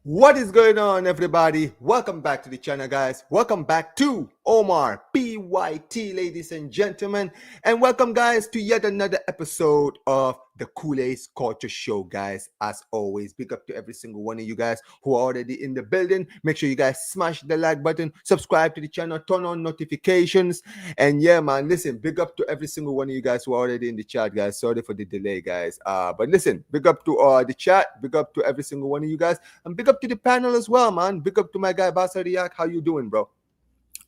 What is going on, everybody? Welcome back to the channel, guys. Welcome back to Omar PYT, ladies and gentlemen. And welcome, guys, to yet another episode of the CULERS Culture Show, guys. As always, big up to every single one of you guys who are already in the building. Make sure you guys smash the like button, subscribe to the channel, turn on notifications. And yeah, man, listen, big up to every single one of you guys who are already in the chat, guys. Sorry for the delay, guys. But listen, big up to the chat, big up to every single one of you guys. And big up to the panel as well, man. Big up to my guy, Barça. How you doing, bro?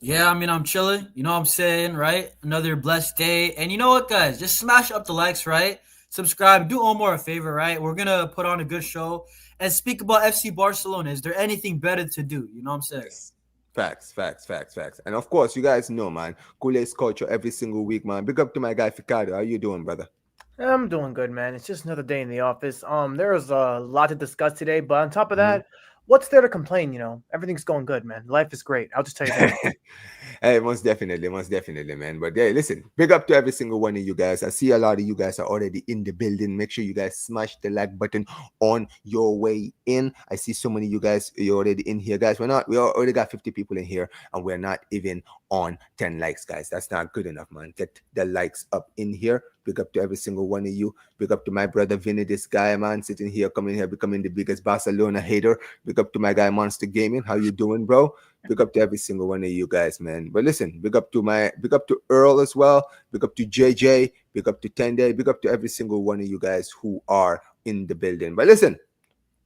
Yeah, I'm chilling. You know what I'm saying, right? Another blessed day. And you know what, guys? Just smash up the likes, right? Subscribe. Do Omar a favor, right? We're going to put on a good show and speak about FC Barcelona. Is there anything better to do? You know what I'm saying? Yes. Facts. And of course, you guys know, man, CULERS Culture every single week, man. Big up to my guy, Ficardo. How you doing, brother? I'm doing good, man. It's just another day in the office. There was a lot to discuss today, but on top of that, what's there to complain? Everything's going good, man. Life is great. I'll just tell you that. Hey, most definitely, man. But yeah, listen, big up to every single one of you guys. I see a lot of you guys are already in the building. Make sure you guys smash the like button on your way in. I see so many of you guys, you're already in here, guys. We already got 50 people in here, and we're not even on 10 likes, guys. That's not good enough, man. Get the likes up in here. Big up to every single one of you. Big up to my brother Vinny, this guy, man, sitting here, coming here, becoming the biggest Barcelona hater. Big up to my guy Monster Gaming. How you doing, bro? Big up to every single one of you guys, man. But listen, big up to Earl as well. Big up to JJ. Big up to Tende. Big up to every single one of you guys who are in the building. But listen,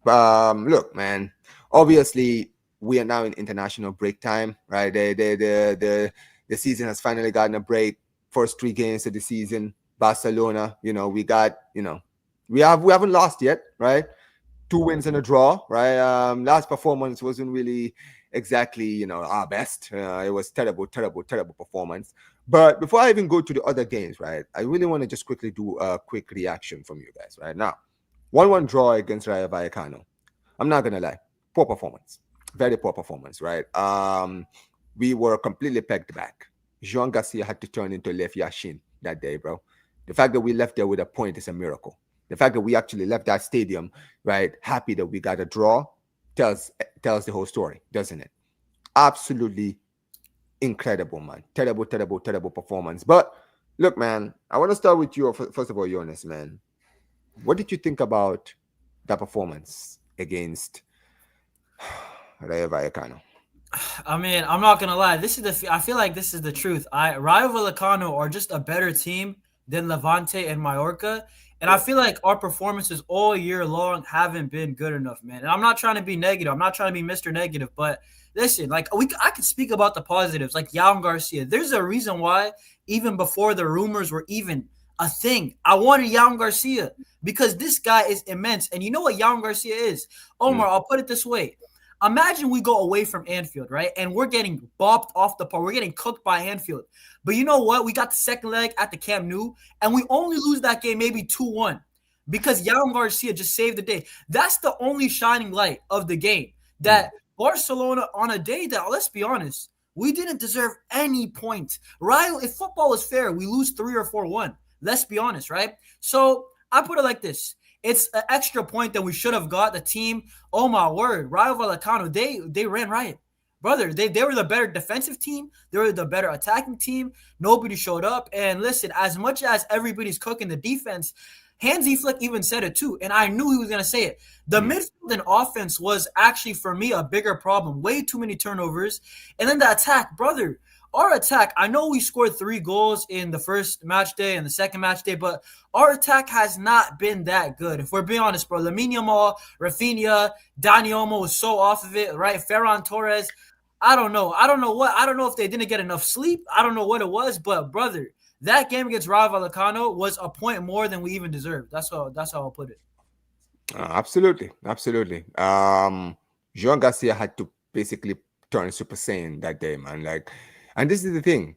look, man. Obviously, we are now in international break time, right? The season has finally gotten a break. First 3 games of the season. Barcelona, we haven't lost yet, right? 2 wins and a draw, right? Last performance wasn't really exactly, our best. It was terrible performance. But before I even go to the other games, right, I really want to just quickly do a quick reaction from you guys, right? Now, 1-1 draw against Rayo Vallecano. I'm not gonna lie, poor performance, very poor performance, right? We were completely pegged back. Jean Garcia had to turn into Lev Yashin that day, bro. The fact that we left there with a point is a miracle. The fact that we actually left that stadium, right, happy that we got a draw, tells the whole story, doesn't it? Absolutely incredible, man. Terrible performance. But look, man, I want to start with you first of all, Jonas, man. What did you think about that performance against Rayo Vallecano? I mean, I'm not going to lie. I feel like this is the truth. Rayo Vallecano are just a better team than Levante and Mallorca. And I feel like our performances all year long haven't been good enough, man. And I'm not trying to be negative. I'm not trying to be Mr. Negative. But listen, I can speak about the positives, like Yamal Garcia. There's a reason why, even before the rumors were even a thing, I wanted Yamal Garcia because this guy is immense. And you know what Yamal Garcia is? Omar, I'll put it this way. Imagine we go away from Anfield, right? And we're getting bopped off the park. We're getting cooked by Anfield. But you know what? We got the second leg at the Camp Nou, and we only lose that game maybe 2-1 because Yamal Garcia just saved the day. That's the only shining light of the game. That Barcelona, on a day that, let's be honest, we didn't deserve any point. Rayo, if football was fair, we lose 3 or 4-1. Let's be honest, right? So I put it like this. It's an extra point that we should have got. The team, oh my word, Rayo Vallecano, they ran riot. Brother, they were the better defensive team. They were the better attacking team. Nobody showed up. And listen, as much as everybody's cooking the defense, Hansi Flick even said it too, and I knew he was going to say it. The midfield and offense was actually, for me, a bigger problem. Way too many turnovers. And then the attack, brother. Our attack, I know we scored 3 goals in the first match day and the second match day, but our attack has not been that good. If we're being honest, bro, Lamine Yamal, Rafinha, Dani Olmo was so off of it, right? Ferran Torres, I don't know. I don't know if they didn't get enough sleep. I don't know what it was, but brother, that game against Rayo Vallecano was a point more than we even deserved. That's how I'll put it. Absolutely. Jean Garcia had to basically turn Super Saiyan that day, man. And this is the thing.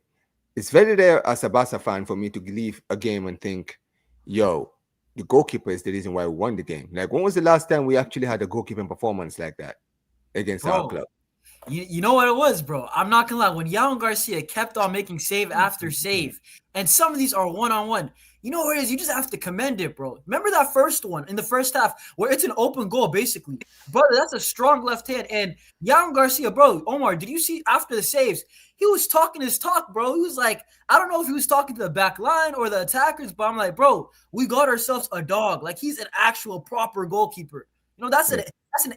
It's very rare as a Barca fan for me to leave a game and think, yo, the goalkeeper is the reason why we won the game. Like, when was the last time we actually had a goalkeeping performance like that against our club? You know what it was, bro? I'm not going to lie. When Yamal Garcia kept on making save after save, and some of these are one-on-one, You know what it is? You just have to commend it, bro. Remember that first one in the first half where it's an open goal, basically. Brother, that's a strong left hand. And Yan Garcia, bro, Omar, did you see after the saves? He was talking his talk, bro. He was like, I don't know if he was talking to the back line or the attackers, but I'm like, bro, we got ourselves a dog. Like, he's an actual proper goalkeeper. You know, that's an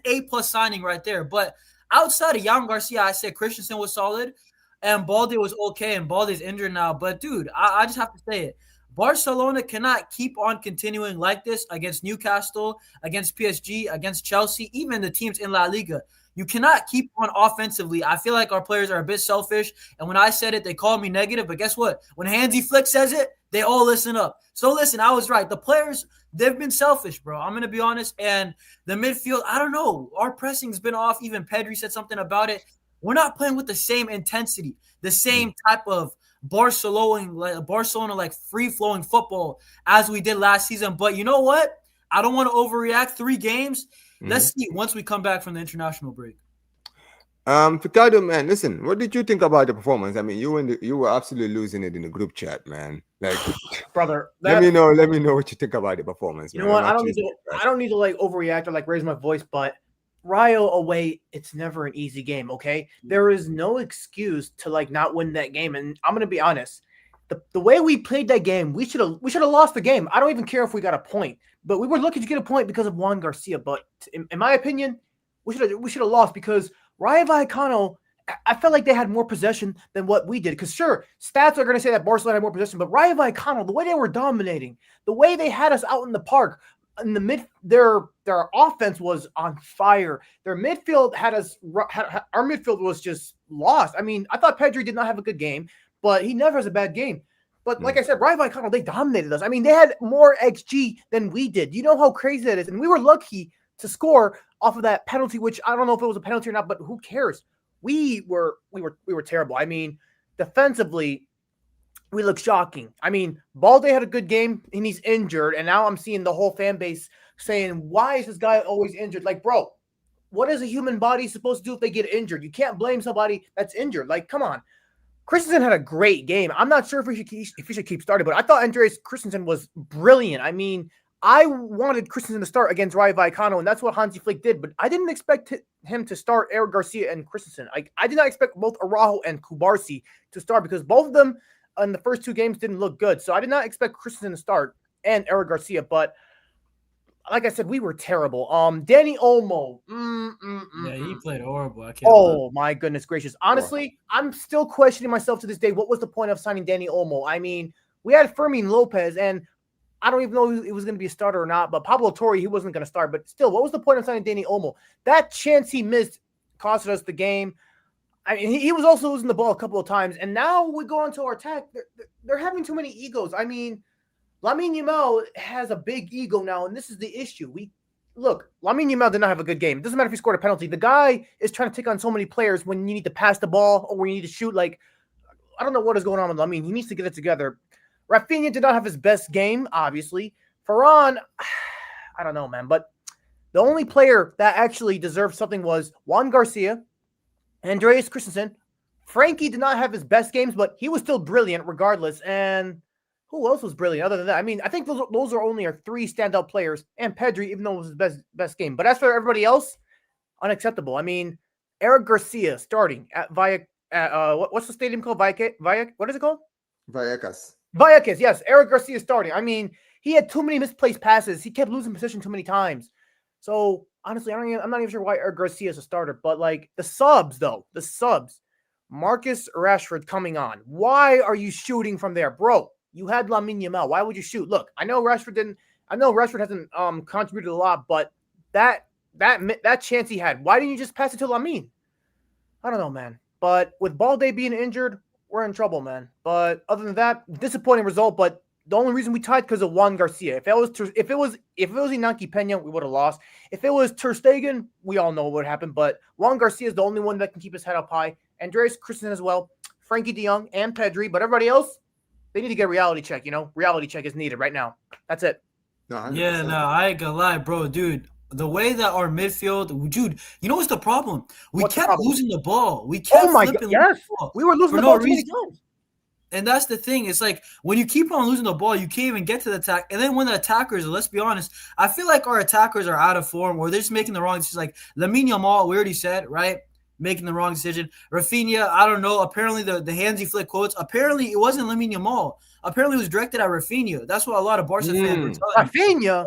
A+ signing right there. But outside of Yan Garcia, I said Christensen was solid and Balde was okay, and Balde's injured now. But, dude, I just have to say it. Barcelona cannot keep on continuing like this against Newcastle, against PSG, against Chelsea, even the teams in La Liga. You cannot keep on offensively. I feel like our players are a bit selfish. And when I said it, they called me negative. But guess what? When Hansi Flick says it, they all listen up. So listen, I was right. The players, they've been selfish, bro. I'm going to be honest. And the midfield, I don't know. Our pressing's been off. Even Pedri said something about it. We're not playing with the same intensity, the same type of Barcelona like free-flowing football as we did last season. But you know what? I don't want to overreact. 3 games. Let's see once we come back from the international break. Ricardo, man, listen, what did you think about the performance? I mean, you were absolutely losing it in the group chat, man. Like, brother, let me know what you think about the performance. You know what? I don't need to like overreact or like raise my voice, but Rayo away, it's never an easy game, okay? There is no excuse to like not win that game. And I'm gonna be honest. The way we played that game, we should have lost the game. I don't even care if we got a point, but we were looking to get a point because of Juan Garcia. But in my opinion, we should have lost because Rayo Vallecano, I felt like they had more possession than what we did. Because sure, stats are going to say that Barcelona had more possession, but Rayo Vallecano, the way they were dominating, the way they had us out in the park, in the mid, their offense was on fire. Their midfield our midfield was just lost. I mean, I thought Pedri did not have a good game, but he never has a bad game. But like I said, Rayo Vallecano, they dominated us. I mean, they had more XG than we did. You know how crazy that is? And we were lucky to score off of that penalty, which I don't know if it was a penalty or not, but who cares? We were terrible. I mean, defensively, we look shocking. I mean, Balde had a good game and he's injured, and now I'm seeing the whole fan base saying, "Why is this guy always injured?" Like, bro, what is a human body supposed to do if they get injured? You can't blame somebody that's injured. Like, come on. Christensen had a great game. I'm not sure if he should keep starting, but I thought Andreas Christensen was brilliant. I mean, I wanted Christensen to start against Rayo Vallecano, and that's what Hansi Flick did. But I didn't expect him to start Eric Garcia and Christensen. I did not expect both Araujo and Cubarsí to start because both of them in the first 2 games didn't look good. So I did not expect Christensen to start and Eric Garcia. But like I said, we were terrible. Dani Olmo. Yeah, he played horrible. My goodness gracious. Honestly, I'm still questioning myself to this day. What was the point of signing Dani Olmo? I mean, we had Fermin Lopez, and I don't even know if he was going to be a starter or not, but Pablo Torre, he wasn't going to start. But still, what was the point of signing Dani Olmo? That chance he missed costed us the game. I mean, he was also losing the ball a couple of times. And now we go into our attack. They're having too many egos. I mean, Lamine Yamal has a big ego now, and this is the issue. Lamine Yamal did not have a good game. It doesn't matter if he scored a penalty. The guy is trying to take on so many players when you need to pass the ball or when you need to shoot. Like, I don't know what is going on with Lamine. He needs to get it together. Rafinha did not have his best game, obviously. Varane, I don't know, man. But the only player that actually deserved something was Juan Garcia, Andreas Christensen. Frankie did not have his best games, but he was still brilliant regardless. And who else was brilliant other than that? I mean, I think those are only our 3 standout players. And Pedri, even though it was his best game. But as for everybody else, unacceptable. I mean, Eric Garcia starting at what's the stadium called? What is it called? Vallecas, yes. Eric Garcia starting. I mean, he had too many misplaced passes. He kept losing position too many times. So, honestly, I'm not even sure why Eric Garcia is a starter. But, like, the subs. Marcus Rashford coming on. Why are you shooting from there? Bro, you had Lamine Yamal. Why would you shoot? Look, I know Rashford hasn't contributed a lot, but that chance he had, why didn't you just pass it to Lamine? I don't know, man. But with Balde being injured, we're in trouble, man. But other than that, disappointing result. But the only reason we tied because of Juan Garcia. If it was Inaki Pena, we would have lost. If it was Ter Stegen, we all know what would happen. But Juan Garcia is the only one that can keep his head up high. Andreas Christensen as well, Frankie De Jong and Pedri. But everybody else, they need to get a reality check. Reality check is needed right now. That's it. I ain't gonna lie, bro, dude. The way that our midfield, dude, you know what's the problem? We kept losing the ball. We kept flipping the ball we were losing the ball too many times. And that's the thing. It's like when you keep on losing the ball, you can't even get to the attack. And then when the attackers, let's be honest, I feel like our attackers are out of form or they're just making the wrong decisions. Like Lamine Yamal, we already said, right? Making the wrong decision. Rafinha, I don't know. Apparently, the hands he flick quotes, apparently it wasn't Lamine Yamal. Apparently, it was directed at Rafinha. That's what a lot of Barca fans were telling me. Rafinha.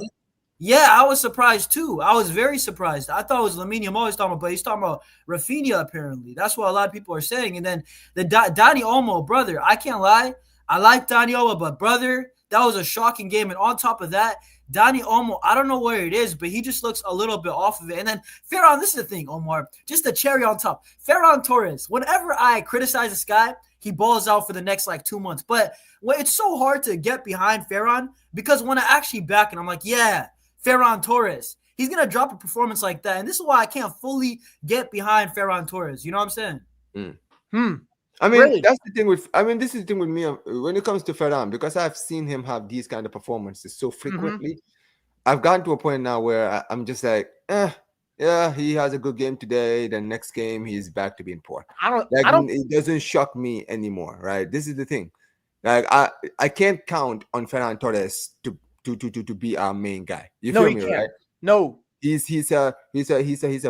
Yeah, I was surprised too. I was very surprised. I thought it was Lamine Yamal he's talking about, but he's talking about Rafinha apparently. That's what a lot of people are saying. And then the Dani Olmo, brother, I can't lie. I like Dani Olmo, but brother, that was a shocking game. And on top of that, Dani Olmo, I don't know where it is, but he just looks a little bit off of it. And then Ferran, this is the thing, Omar, just the cherry on top. Ferran Torres, whenever I criticize this guy, he balls out for the next like 2 months. But it's so hard to get behind Ferran because when I actually back and I'm like, yeah, Ferran Torres, he's going to drop a performance like that. And this is why I can't fully get behind Ferran Torres. You know what I'm saying? I mean, Really? that's the thing with. I mean, this is the thing with me when it comes to Ferran, because I've seen him have these kind of performances so frequently. I've gotten to a point now where I'm just like, yeah, he has a good game today. The next game, he's back to being poor. I don't. It doesn't shock me anymore, right? This is the thing. Like I can't count on Ferran Torres to be our main guy. You No, feel he me, can't. right? No, He's a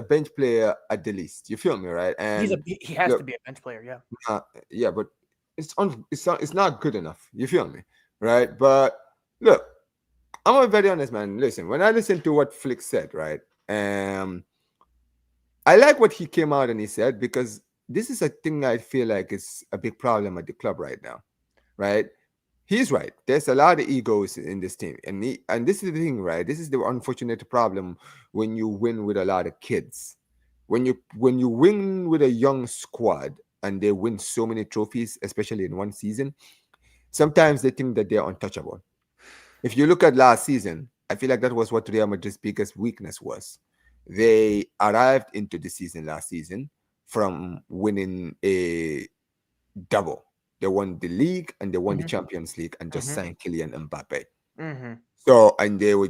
bench player at the least. You feel me, right? And he has look, to be a bench player. Yeah. yeah, but it's not good enough. You feel me, right? But look, I'm gonna be very honest, man. Listen, when I listen to what Flick said, right? I like what he came out and he said, because this is a thing I feel like is a big problem at the club right now, right? He's right. There's a lot of egos in this team, and this is the thing, right? This is the unfortunate problem when you win with a lot of kids. When you win with a young squad and they win so many trophies, especially in one season, sometimes they think that they're untouchable. If you look at last season, I feel like that was what Real Madrid's biggest weakness was. They arrived into the season last season from winning a double. They won the league and they won the Champions League and just signed Kylian Mbappe. So, and they were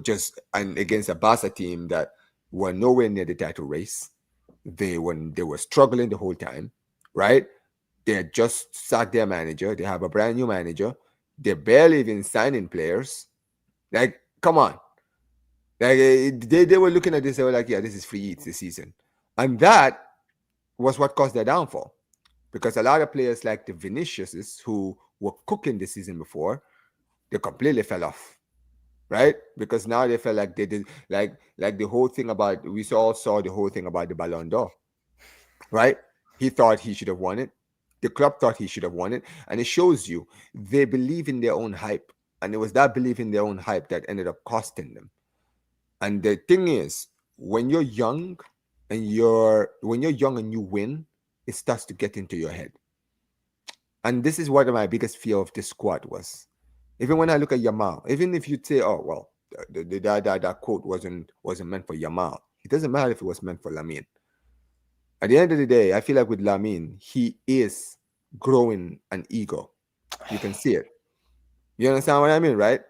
and against a Barca team that were nowhere near the title race. They were struggling the whole time, right? They had just sacked their manager. They have a brand new manager. They're barely even signing players. Like, come on. Like they were looking at this, they were like, yeah, this is free eats this season. And that was what caused their downfall. Because a lot of players like the Viniciuses who were cooking the season before, they completely fell off, right? Because now they felt like they did, like the whole thing about, we all saw the whole thing about the Ballon d'Or, right? He thought he should have won it. The club thought he should have won it. And it shows you they believe in their own hype. And it was that belief in their own hype that ended up costing them. And the thing is, when you're young and you win, it starts to get into your head. And this is what my biggest fear of this squad was. Even when I look at Yamal, even if you say, oh, well, that quote wasn't meant for Yamal, it doesn't matter if it was meant for Lamine. At the end of the day, I feel like with Lamine, he is growing an ego. You can see it. You understand what I mean, right?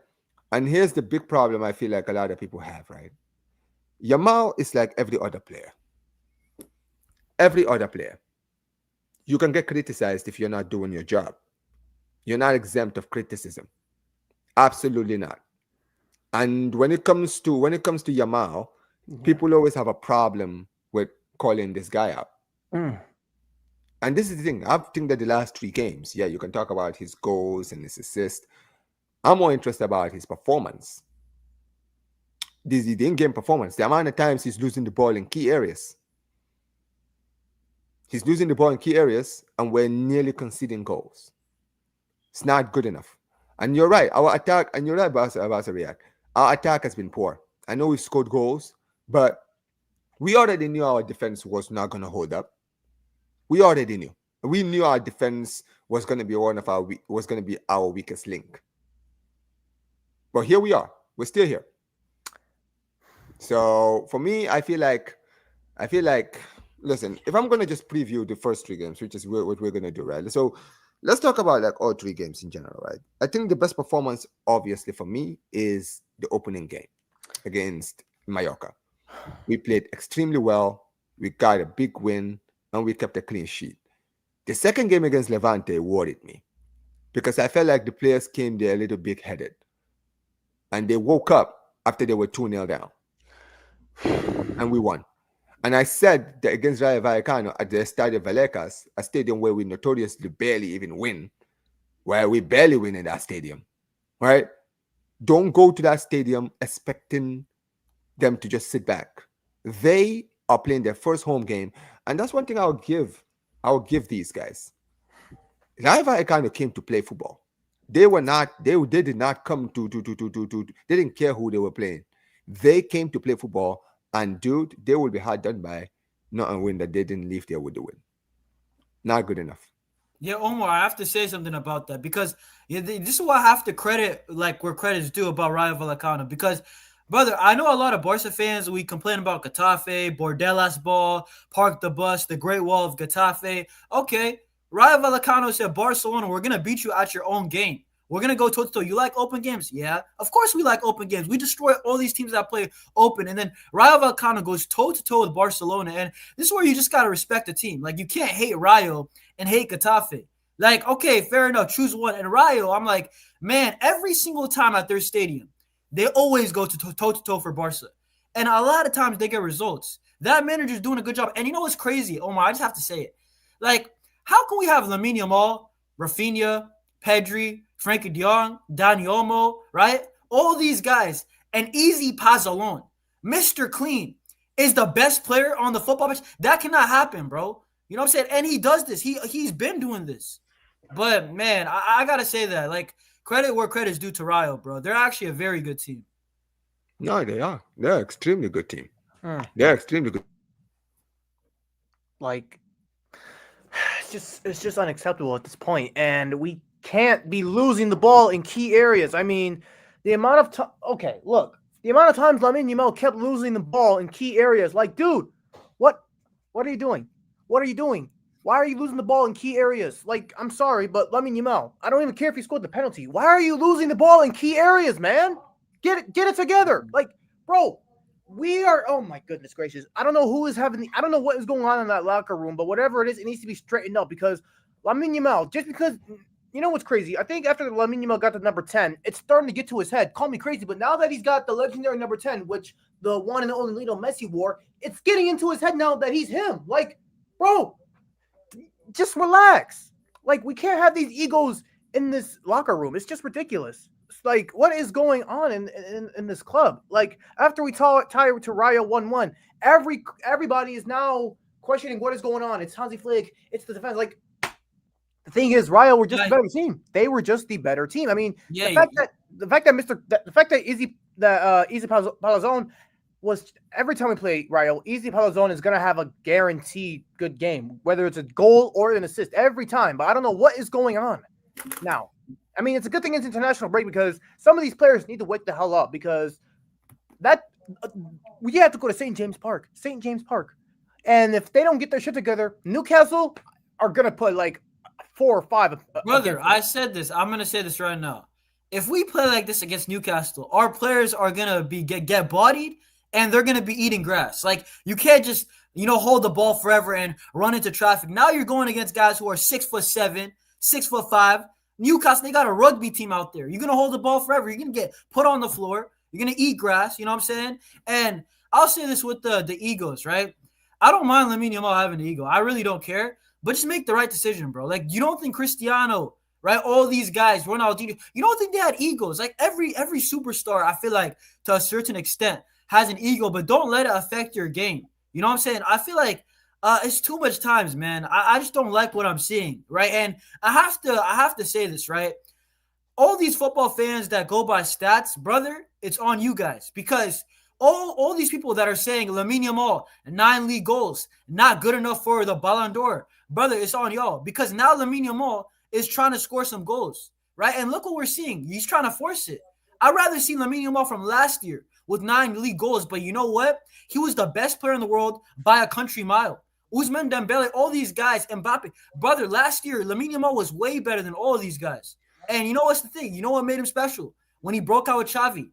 And here's the big problem I feel like a lot of people have, right? Yamal is like every other player. Every other player. You can get criticized if you're not doing your job. You're not exempt of criticism. Absolutely not. And when it comes to Yamal, people always have a problem with calling this guy out. And this is the thing. I think that the last 3 games, yeah, you can talk about his goals and his assists. I'm more interested about his performance. The in-game performance. The amount of times he's losing the ball in key areas. He's losing the ball in key areas, and we're nearly conceding goals. It's not good enough. And you're right. Our attack, and you're right, Barça. Our attack has been poor. I know we've scored goals, but we already knew our defense was not going to hold up. We already knew. We knew our defense was going to be our weakest link. But here we are. We're still here. So for me, I feel like, listen, if I'm going to just preview the first 3 games, which is what we're going to do, right? So let's talk about like all 3 games in general, right? I think the best performance, obviously, for me is the opening game against Mallorca. We played extremely well. We got a big win, and we kept a clean sheet. The second game against Levante worried me. because I felt like the players came there a little big-headed. And they woke up after they were 2-0 down. And we won. And I said that against Rayo Vallecano at the Estadio Vallecas, a stadium where we notoriously barely even win, where we barely win in that stadium, right? Don't go to that stadium expecting them to just sit back. They are playing their first home game. And that's one thing I'll give these guys. Rayo Vallecano came to play football. They did not come to they didn't care who they were playing. They came to play football, and dude, they will be hard done by not a win that they didn't leave there with the win. Not good enough. Yeah, Omar, I have to say something about that because this is what I have to credit, like where credit's due about Rayo Vallecano. Because, brother, I know a lot of Barca fans, we complain about Getafe, Bordelas ball, Park the Bus, the Great Wall of Getafe. Okay, Rayo Vallecano said, Barcelona, we're going to beat you at your own game. We're going to go toe-to-toe. You like open games? Yeah, of course we like open games. We destroy all these teams that play open. And then Rayo Vallecano goes toe-to-toe with Barcelona. And this is where you just got to respect the team. Like, you can't hate Rayo and hate Getafe. Like, okay, fair enough. Choose one. And Rayo, I'm like, man, every single time at their stadium, they always go to toe-to-toe for Barca. And a lot of times they get results. That manager's doing a good job. And you know what's crazy, Omar? I just have to say it. Like, how can we have Lamine Yamal, Rafinha, Pedri, Frankie de Jong, Dani Olmo, right? All these guys, and Easy Pazzolon, Mr. Clean, is the best player on the football pitch? That cannot happen, bro. You know what I'm saying? And he does this. He's been doing this. But, man, I got to say that. Like, credit where credit's due to Rayo, bro. They're actually a very good team. No, they are. They're an extremely good team. They're extremely good. Like, it's just unacceptable at this point. And we can't be losing the ball in key areas. I mean, the amount of time. Okay, look, the amount of times Lamine Yamal kept losing the ball in key areas. Like, dude, what are you doing? What are you doing? Why are you losing the ball in key areas? Like, I'm sorry, but Lamine Yamal, I don't even care if he scored the penalty. Why are you losing the ball in key areas, man? Get it together. Like, bro, we are. Oh my goodness gracious! I don't know who is having I don't know what is going on in that locker room, but whatever it is, it needs to be straightened up because Lamine Yamal, just because. You know what's crazy? I think after Lamine Yamal got to number 10, it's starting to get to his head. Call me crazy, but now that he's got the legendary number 10, which the one and only Lionel Messi wore, it's getting into his head now that he's him. Like, bro, just relax. Like, we can't have these egos in this locker room. It's just ridiculous. It's like, what is going on in this club? Like, after we tie to Rayo 1-1, everybody is now questioning what is going on. It's Hansi Flick. It's the defense. Like, the thing is, Rayo were just the better team. They were just the better team. I mean, the fact that Easy Palazón was every time we play Rayo, Easy Palazón is gonna have a guaranteed good game, whether it's a goal or an assist every time. But I don't know what is going on now. I mean, it's a good thing it's international break because some of these players need to wake the hell up because we have to go to St. James Park, and if they don't get their shit together, Newcastle are gonna put like 4 or 5. Brother, I said this. I'm gonna say this right now. If we play like this against Newcastle, our players are gonna be get bodied and they're gonna be eating grass. Like, you can't just hold the ball forever and run into traffic. Now you're going against guys who are 6'7", 6'5". Newcastle, they got a rugby team out there. You're gonna hold the ball forever. You're gonna get put on the floor. You're gonna eat grass. You know what I'm saying? And I'll say this with the egos, right? I don't mind Lamine Yamal having an ego. I really don't care. But just make the right decision, bro. Like, you don't think Cristiano, right? All these guys, Ronaldinho, you don't think they had egos. Like, every superstar, I feel like, to a certain extent, has an ego, but don't let it affect your game. You know what I'm saying? I feel like it's too much times, man. I just don't like what I'm seeing, right? And I have to say this, right? All these football fans that go by stats, brother, it's on you guys because all these people that are saying Lamine Yamal, 9 league goals, not good enough for the Ballon d'Or, brother, it's on y'all because now Lamine Yamal is trying to score some goals, right? And look what we're seeing. He's trying to force it. I'd rather see Lamine Yamal from last year with 9 league goals, but you know what? He was the best player in the world by a country mile. Ousmane Dembele, all these guys, Mbappe. Brother, last year, Lamine Yamal was way better than all of these guys. And you know what's the thing? You know what made him special? When he broke out with Xavi,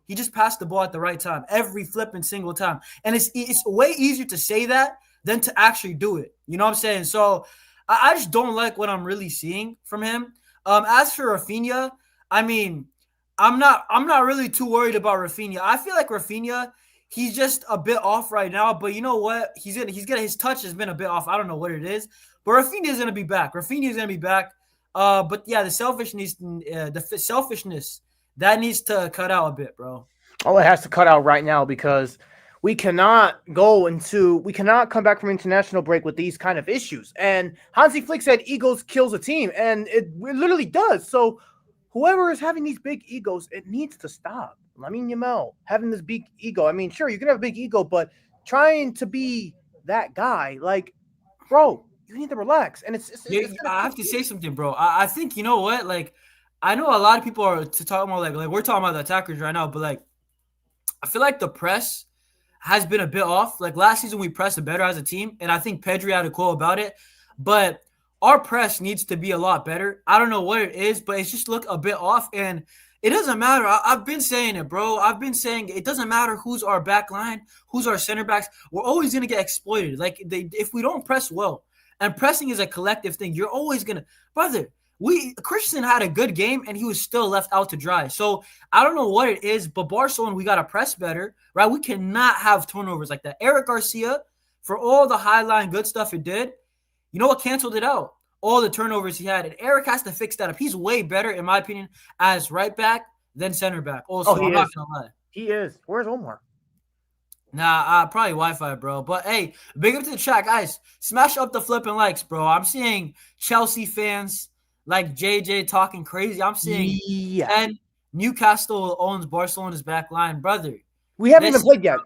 he just passed the ball at the right time, every flipping single time. And it's way easier to say that than to actually do it. You know what I'm saying? So I just don't like what I'm really seeing from him. As for Rafinha, I mean, I'm not really too worried about Rafinha. I feel like Rafinha, he's just a bit off right now. But you know what? He's gonna his touch has been a bit off. I don't know what it is, but Rafinha is gonna be back. Rafinha is gonna be back. But yeah, the selfishness that needs to cut out a bit, bro. Oh, it has to cut out right now because we cannot come back from international break with these kind of issues. And Hansi Flick said egos kills a team, and it literally does. So whoever is having these big egos, it needs to stop. Lamine Yamal having this big ego. I mean, sure, you can have a big ego, but trying to be that guy, like, bro, you need to relax. And Yeah, I have to say something, bro. I think you know what? Like, I know a lot of people are to talk about like we're talking about the attackers right now, but like I feel like the press has been a bit off. Like last season, we pressed better as a team, and I think Pedri had a quote about it. But our press needs to be a lot better. I don't know what it is, but it's just look a bit off, and it doesn't matter. I've been saying it, bro. I've been saying it doesn't matter who's our back line, who's our center backs. We're always gonna get exploited. Like if we don't press well, and pressing is a collective thing, you're always gonna, brother. Christensen had a good game and he was still left out to dry. So I don't know what it is, but Barcelona, we gotta press better, right? We cannot have turnovers like that. Eric Garcia, for all the high line good stuff he did, you know what canceled it out? All the turnovers he had. And Eric has to fix that up. He's way better, in my opinion, as right back than center back. Also, I'm not gonna lie. He is. Where's Omar? Nah, probably Wi-Fi, bro. But hey, big up to the chat, guys. Smash up the flipping likes, bro. I'm seeing Chelsea fans like JJ talking crazy. I'm seeing and Newcastle owns Barcelona's back line, brother. We haven't even played yet.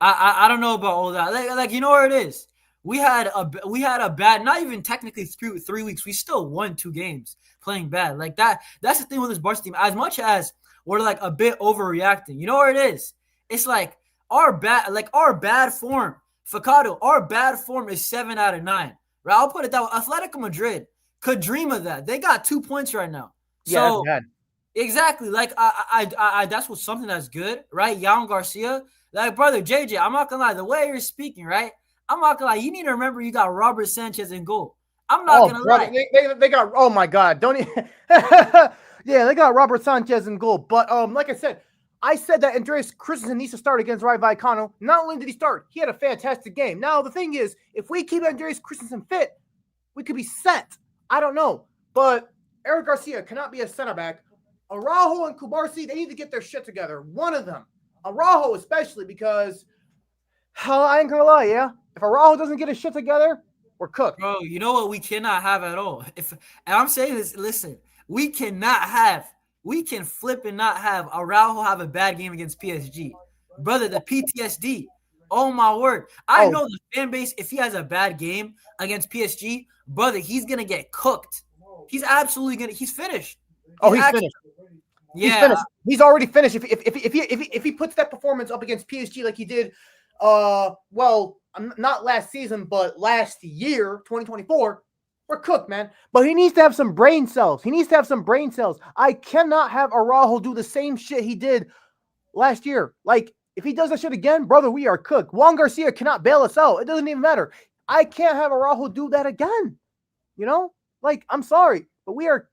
I don't know about all that. Like you know where it is. We had a bad, not even technically through 3 weeks. We still won 2 games playing bad. Like that. That's the thing with this Barca team. As much as we're like a bit overreacting, you know where it is. It's like our bad form. Facado, our bad form is 7 out of 9. Right? I'll put it that way. Atletico Madrid could dream of that. They got 2 points right now. So yeah, that's bad. Exactly. Like I that's what's something that's good, right? Yamal Garcia. Like, brother, JJ, I'm not gonna lie, the way you're speaking, right? I'm not gonna lie. You need to remember you got Robert Sanchez in goal. I'm not gonna lie. They got, oh my God. Don't even yeah, they got Robert Sanchez in goal. But like I said that Andreas Christensen needs to start against Rayo Vallecano. Not only did he start, he had a fantastic game. Now the thing is, if we keep Andreas Christensen fit, we could be set. I don't know. But Eric Garcia cannot be a center back. Araujo and Kubarsi, they need to get their shit together. One of them. Araujo especially, because I ain't gonna lie, yeah. If Araujo doesn't get his shit together, we're cooked. Bro, you know what we cannot have at all? And I'm saying this, listen, we can flip and not have Araujo have a bad game against PSG. Brother, the PTSD. Oh my word. I know the fan base, if he has a bad game against PSG, brother, he's gonna get cooked. He's absolutely gonna, he's finished. He's finished. Yeah. He's finished. He's already finished. If he puts that performance up against PSG like he did well, not last season, but last year, 2024, we're cooked, man. But he needs to have some brain cells. I cannot have Araujo do the same shit he did last year. Like, if he does that shit again, brother, we are cooked. Juan Garcia cannot bail us out. It doesn't even matter. I can't have Araujo do that again. You know? Like, I'm sorry, but we are.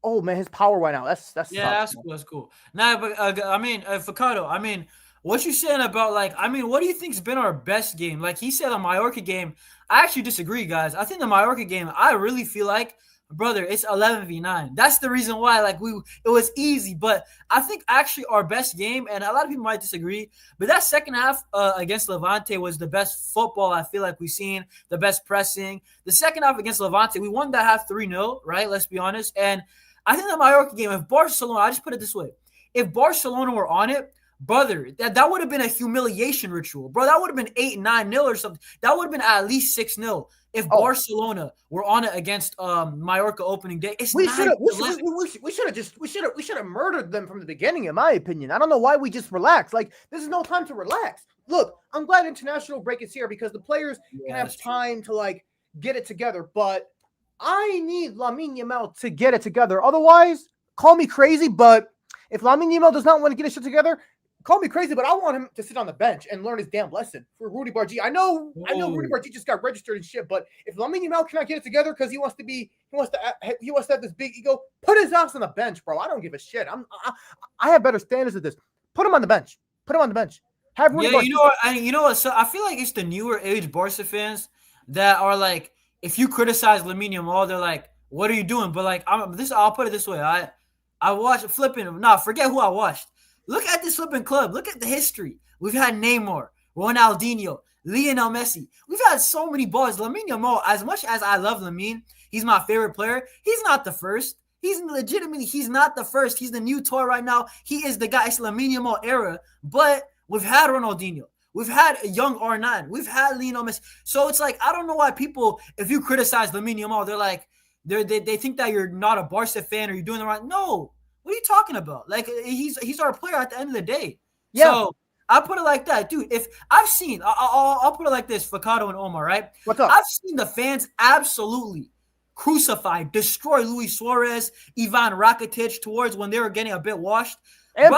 Oh man, his power went out. That's cool. That's cool. Nah, but Facado, what you saying about what do you think's been our best game? Like he said, the Mallorca game. I actually disagree, guys. I think the Mallorca game, I really feel like, brother, it's 11v9. That's the reason why, it was easy. But I think actually our best game, and a lot of people might disagree, but that second half against Levante was the best football I feel like we've seen, the best pressing. The second half against Levante, we won that half 3-0, right? Let's be honest. And I think the Mallorca game, if Barcelona, I just put it this way, if Barcelona were on it, brother, that would have been a humiliation ritual. Bro, that would have been 8-9-0 or something. That would have been at least 6-0 if Barcelona were on it against Mallorca opening day. We should have murdered them from the beginning, in my opinion. I don't know why we just relaxed. Like, this is no time to relax. Look, I'm glad international break is here because the players can have time to get it together. But I need Lamine Yamal to get it together. Otherwise, call me crazy, but if Lamine Yamal does not want to get his shit together, call me crazy, but I want him to sit on the bench and learn his damn lesson for Rudy Bargi. I know Rudy Bargi just got registered and shit, but if Lamine Yamal cannot get it together because he wants to have this big ego, put his ass on the bench, bro. I don't give a shit. I have better standards of this. Put him on the bench. Have Rudy Bargi. You know what? So I feel like it's the newer age Barca fans that are like, if you criticize Lamine Yamal, they're like, "What are you doing?" But like, I'll put it this way: I watched flipping. Nah, forget who I watched. Look at this flipping club. Look at the history. We've had Neymar, Ronaldinho, Lionel Messi. We've had so many balls. Lamine Yamal, as much as I love Lamine, he's my favorite player. He's not the first. He's not the first. He's the new toy right now. He is the guy. It's Lamine Yamal era. But we've had Ronaldinho. We've had a young R9. We've had Lionel Messi. So it's like, I don't know why people, if you criticize Lamine Yamal, they're like, they think that you're not a Barca fan or you're doing the right. No. What are you talking about? Like, he's our player at the end of the day. Yeah. So I put it like that, dude. If I've seen, I'll put it like this, Ficado and Omar, right? What's up? I've seen the fans absolutely crucify, destroy Luis Suarez, Ivan Rakitic towards when they were getting a bit washed. And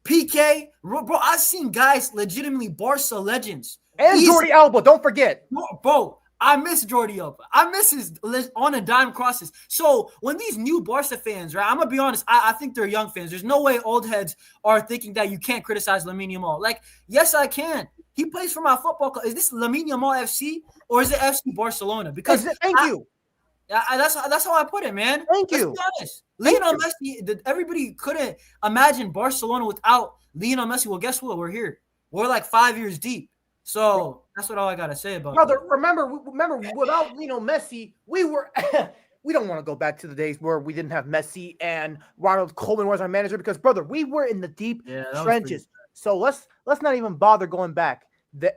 PK. Bro, I've seen guys legitimately Barca legends. And Jordi Alba, don't forget. Bro, I miss Jordi Alba. I miss his on a dime crosses. So when these new Barca fans, right, I'm going to be honest, I think they're young fans. There's no way old heads are thinking that you can't criticize Lamine Yamal. Like, yes, I can. He plays for my football club. Is this Lamine Yamal FC or is it FC Barcelona? Because thank you. That's how I put it, man. Thank you. Let's be honest. Lionel Messi, everybody couldn't imagine Barcelona without Lionel Messi. Well, guess what? We're here. We're like 5 years deep. So that's all I got to say about it. Remember, without Lionel Messi, we were – we don't want to go back to the days where we didn't have Messi and Ronald Koeman was our manager because, brother, we were in the deep trenches. So let's not even bother going back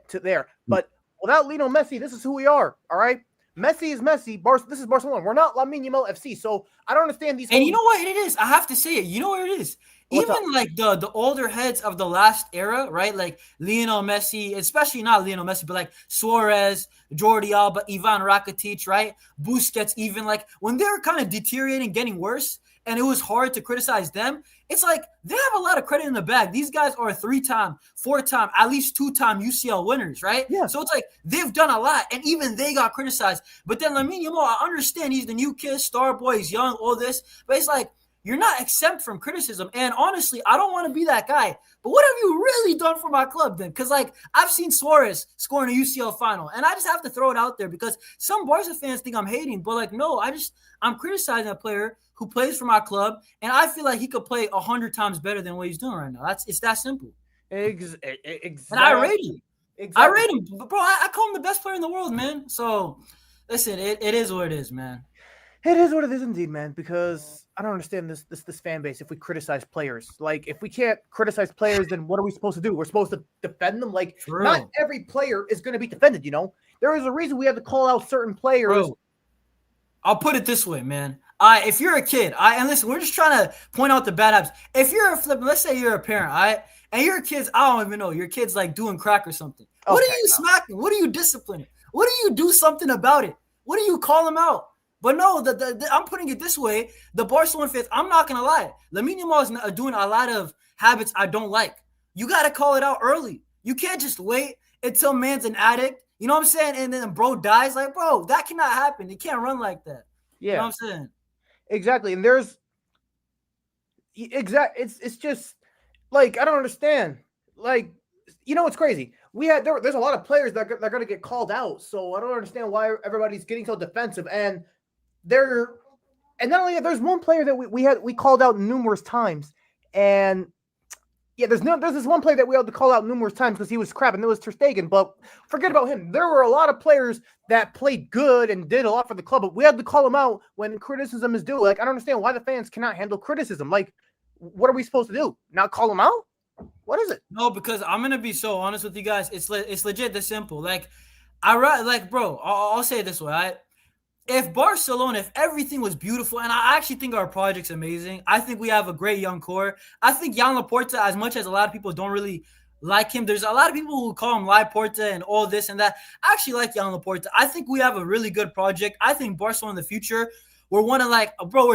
to there. But without Lionel Messi, this is who we are, all right? Messi is Messi. This is Barcelona. We're not Lamine Yamal FC. So I don't understand these. And you know what it is? I have to say it. You know what it is? Even like the older heads of the last era, right? Like Lionel Messi, especially not Lionel Messi, but like Suarez, Jordi Alba, Ivan Rakitic, right? Busquets, even like when they're kind of deteriorating, getting worse, and it was hard to criticize them, it's like they have a lot of credit in the bag. These guys are 3-time, 4-time, at least 2-time UCL winners, right? Yeah. So it's like they've done a lot, and even they got criticized. But then Lamine Yamal, I understand he's the new kid, star boy, he's young, all this, but it's like you're not exempt from criticism. And honestly, I don't want to be that guy. But what have you really done for my club then? Because, like, I've seen Suarez score in a UCL final. And I just have to throw it out there because some Barca fans think I'm hating. But, like, no, I'm criticizing a player who plays for my club. And I feel like he could play 100 times better than what he's doing right now. It's that simple. Exactly. And I rate him. Exactly. I rate him. Bro, I call him the best player in the world, man. So, listen, it is what it is, man. It is what it is indeed, man, because I don't understand this fan base if we criticize players. Like, if we can't criticize players, then what are we supposed to do? We're supposed to defend them? Like, True. Not every player is going to be defended, you know? There is a reason we have to call out certain players. Bro, I'll put it this way, man. If you're a kid, and listen, we're just trying to point out the bad habits. If you're let's say you're a parent, and your kids, I don't even know, your kid's like doing crack or something. Okay, what are you smacking? What are you disciplining? What do you do something about it? What do you call them out? But no, I'm putting it this way. The Barcelona fans, I'm not going to lie. Lamine Yamal is doing a lot of habits I don't like. You got to call it out early. You can't just wait until man's an addict. You know what I'm saying? And then bro dies. Like, bro, that cannot happen. He can't run like that. Yeah. You know what I'm saying? Exactly. And it's just like, I don't understand. Like, you know, it's crazy. There's a lot of players that are going to get called out. So I don't understand why everybody's getting so defensive. And not only that, there's one player that we called out numerous times. And yeah, there's this one player that we had to call out numerous times because he was crap, and it was Ter Stegen. But forget about him. There were a lot of players that played good and did a lot for the club, but we had to call them out when criticism is due. Like, I don't understand why the fans cannot handle criticism. Like, what are we supposed to do? Not call them out? What is it? No, because I'm gonna be so honest with you guys. It's legit this simple. Like, bro, I'll say it this way. If Barcelona, if everything was beautiful, and I actually think our project's amazing. I think we have a great young core. I think Jan Laporta, as much as a lot of people don't really like him, there's a lot of people who call him Laporta and all this and that. I actually like Jan Laporta. I think we have a really good project. I think Barcelona in the future, we're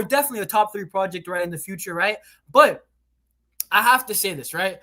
definitely a top 3 project right in the future, right? But I have to say this, right?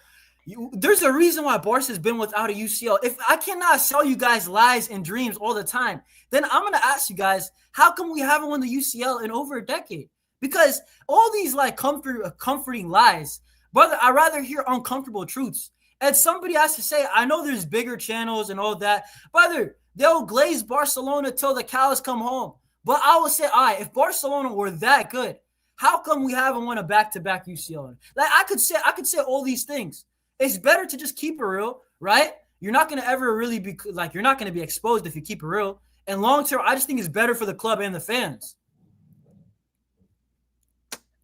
There's a reason why Barca's been without a UCL. If I cannot sell you guys lies and dreams all the time, then I'm going to ask you guys, how come we haven't won the UCL in over a decade? Because all these like comforting lies, brother, I'd rather hear uncomfortable truths. And somebody has to say, I know there's bigger channels and all that. Brother, they'll glaze Barcelona till the cows come home. But I will say, all right, if Barcelona were that good, how come we haven't won a back-to-back UCL? Like I could say all these things. It's better to just keep it real, right? You're not going to ever really be like, you're not going to be exposed if you keep it real. And long term, I just think it's better for the club and the fans.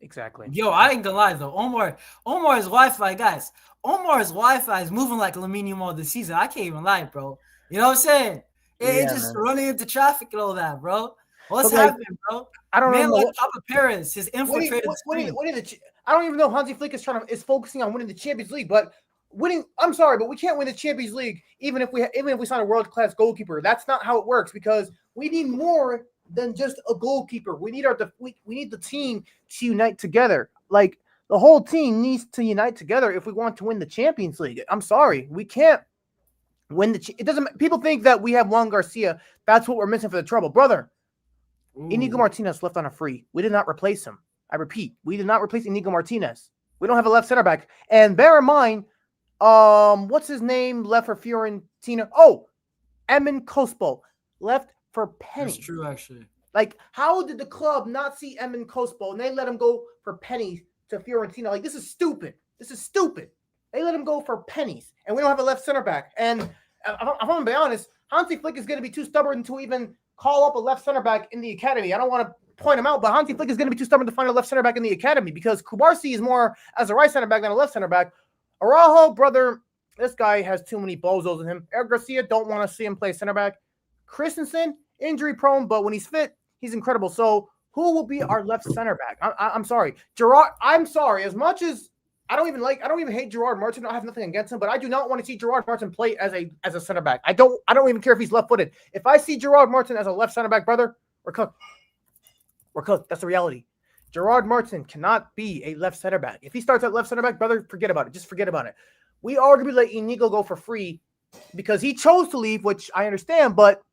Exactly. Yo, I ain't gonna lie though. Omar's Wi-Fi, guys. Omar's Wi-Fi is moving like Lamine Yamal this season. I can't even lie, bro. You know what I'm saying? It's just running into traffic and all that, bro. What's happening, bro? I don't know. Like Papa Perez, his infiltrated. I don't even know Hansi Flick is focusing on winning the Champions League, but winning. I'm sorry, but we can't win the Champions League even if we sign a world-class goalkeeper. That's not how it works because we need more than just a goalkeeper. We need we need the team to unite together. Like the whole team needs to unite together if we want to win the Champions League. I'm sorry, we can't win it doesn't. People think that we have Juan Garcia. That's what we're missing for the trouble, brother. Inigo Martinez left on a free. We did not replace him. I repeat, we did not replace Inigo Martinez. We don't have a left center back. And bear in mind, what's his name left for Fiorentina? Oh, Emin Cospo left for pennies. That's true, actually. Like, how did the club not see Emin Cospo and they let him go for pennies to Fiorentina? Like, this is stupid. This is stupid. They let him go for pennies, and we don't have a left center back. And if I'm going to be honest, Hansi Flick is going to be too stubborn to even call up a left center back in the academy. I don't want to point him out, but Hansi Flick is going to be too stubborn to find a left center back in the academy because Kubarsi is more as a right center back than a left center back. Araujo, brother, this guy has too many bozos in him. Eric Garcia, don't want to see him play center back. Christensen, injury prone, but when he's fit, he's incredible. So who will be our left center back? I'm sorry. Gerard, I'm sorry. As much as I don't even hate Gerard Martin. I have nothing against him, but I do not want to see Gerard Martin play as a center back. I don't even care if he's left-footed. If I see Gerard Martin as a left center back, brother, we're cooked. We're cooked. That's the reality. Gerard Martin cannot be a left center back. If he starts at left center back, brother, forget about it. Just forget about it. We arguably let Inigo go for free because he chose to leave, which I understand, but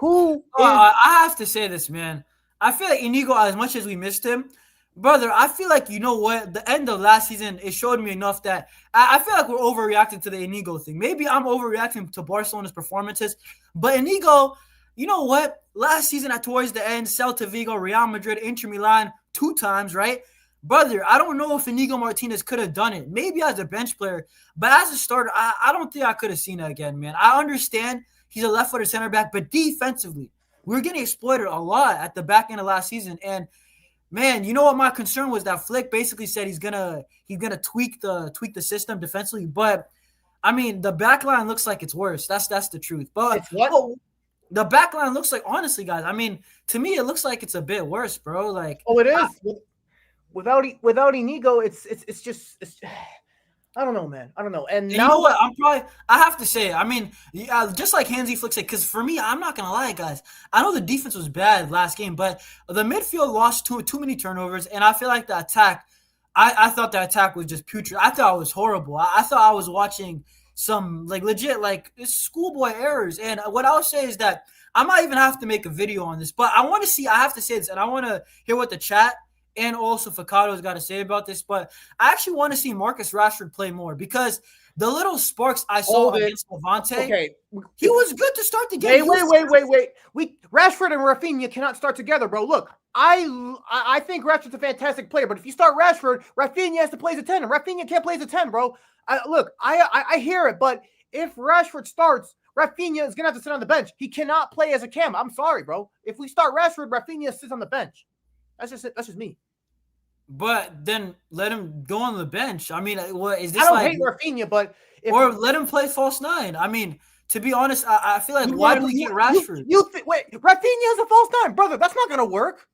I have to say this, man. I feel like Inigo, as much as we missed him, brother, I feel like, you know what, the end of last season, it showed me enough that I feel like we're overreacting to the Inigo thing. Maybe I'm overreacting to Barcelona's performances, but Inigo, you know what, last season towards the end, Celta Vigo, Real Madrid, Inter Milan, 2 times, right? Brother, I don't know if Inigo Martinez could have done it, maybe as a bench player, but as a starter, I don't think I could have seen it again, man. I understand he's a left-footed center back, but defensively, we're getting exploited a lot at the back end of last season, and man, you know what my concern was? That Flick basically said he's gonna tweak the system defensively, but I mean the back line looks like it's worse. That's the truth. But the back line looks like, honestly, guys, I mean, to me it looks like it's a bit worse, bro. Like, it is. Without Inigo, it's just I don't know, man. I don't know. And now, you know what? I have to say, I mean, just like Hansi Flick said, because for me, I'm not going to lie, guys. I know the defense was bad last game, but the midfield lost too many turnovers, and I feel like the attack, I thought the attack was just putrid. I thought it was horrible. I thought I was watching some, like, legit, like, schoolboy errors. And what I'll say is that I might even have to make a video on this, but I have to say this, and I want to hear what the chat and also Ficato's got to say about this, but I actually want to see Marcus Rashford play more because the little sparks I saw against Levante, he was good to start the game. Wait. Rashford and Rafinha cannot start together, bro. Look, I think Rashford's a fantastic player, but if you start Rashford, Rafinha has to play as a 10, and Rafinha can't play as a 10, bro. I hear it, but if Rashford starts, Rafinha is going to have to sit on the bench. He cannot play as a cam. I'm sorry, bro. If we start Rashford, Rafinha sits on the bench. That's just it. That's just me. But then let him go on the bench. I mean, what is this? I don't hate Rafinha, but or let him play false 9. I mean, to be honest, I feel like why do we get Rashford? Wait, Rafinha is a false 9, brother. That's not gonna work.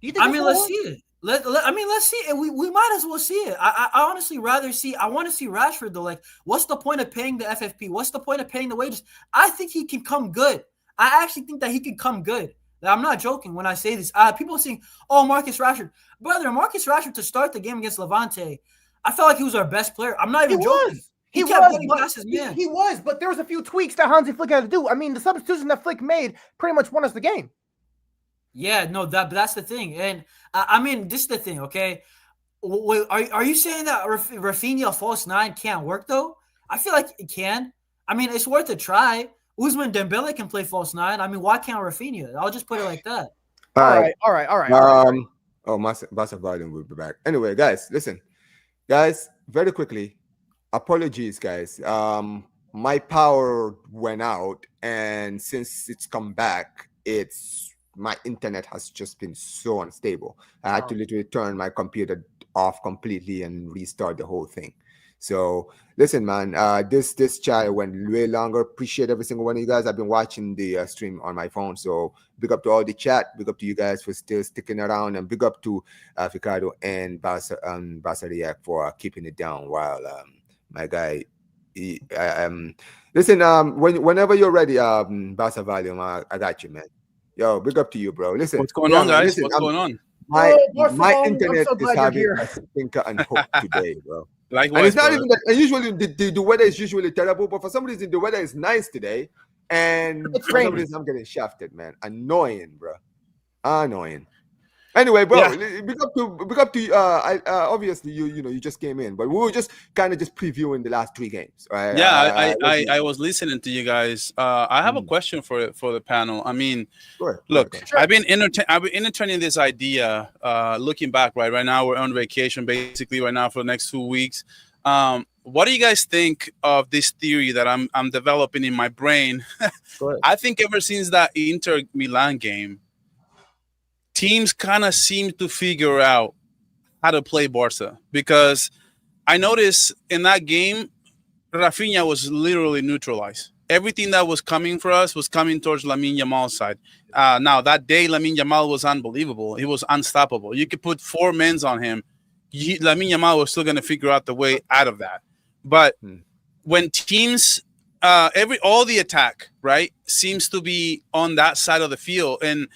Do you think? I mean, let's see it. Let's see it. We might as well see it. I honestly rather see. I want to see Rashford though. Like, what's the point of paying the FFP? What's the point of paying the wages? I think he can come good. I actually think that he can come good. I'm not joking when I say this. People are saying, "Oh, Marcus Rashford, brother, Marcus Rashford to start the game against Levante." I felt like he was our best player. I'm not even joking. He He kept was, getting but past his man. he was, but there was a few tweaks that Hansi Flick had to do. I mean, the substitution that Flick made pretty much won us the game. Yeah, no, that's the thing. And I mean, this is the thing, okay? Wait, are you saying that Rafinha false nine can't work though? I feel like it can. I mean, it's worth a try. Ousmane Dembele can play false nine. I mean, why can't Rafinha? I'll just put it like that. All right. Oh, Master Volume will be back. Anyway, guys, listen. Guys, very quickly, apologies, guys. My power went out, and since it's come back, my internet has just been so unstable. I had to literally turn my computer off completely and restart the whole thing. So listen, man, this chat went way longer. Appreciate every single one of you guys. I've been watching the stream on my phone. So big up to all the chat. Big up to you guys for still sticking around, and big up to Ricardo and Barça React for keeping it down while my guy. Listen, whenever you're ready, Barça Volume, I got you, man. Yo, big up to you, bro. Listen, what's going on, guys? What's going on? My internet is having a stinker and hook today, bro. Likewise, and it's not bro. even that. And usually the weather is usually terrible, but for some reason the weather is nice today, and it's for some raining. reason I'm getting shafted, man. Annoying, bro. Annoying. Anyway, bro, big up to obviously you just came in, but we were just kind of just previewing the last 3 games, right? Yeah, I was listening to you guys. I have a question for the panel. I mean, look, I've been entertaining this idea. Looking back, right now we're on vacation, basically right now for the next 2 weeks. What do you guys think of this theory that I'm developing in my brain? I think ever since that Inter Milan game, teams kind of seem to figure out how to play Barça, because I noticed in that game, Rafinha was literally neutralized. Everything that was coming for us was coming towards Lamine Yamal's side. Now, that day, Lamine Yamal was unbelievable. He was unstoppable. You could put 4 men on him. Lamine Yamal was still going to figure out the way out of that. But when teams, all the attack, right, seems to be on that side of the field, and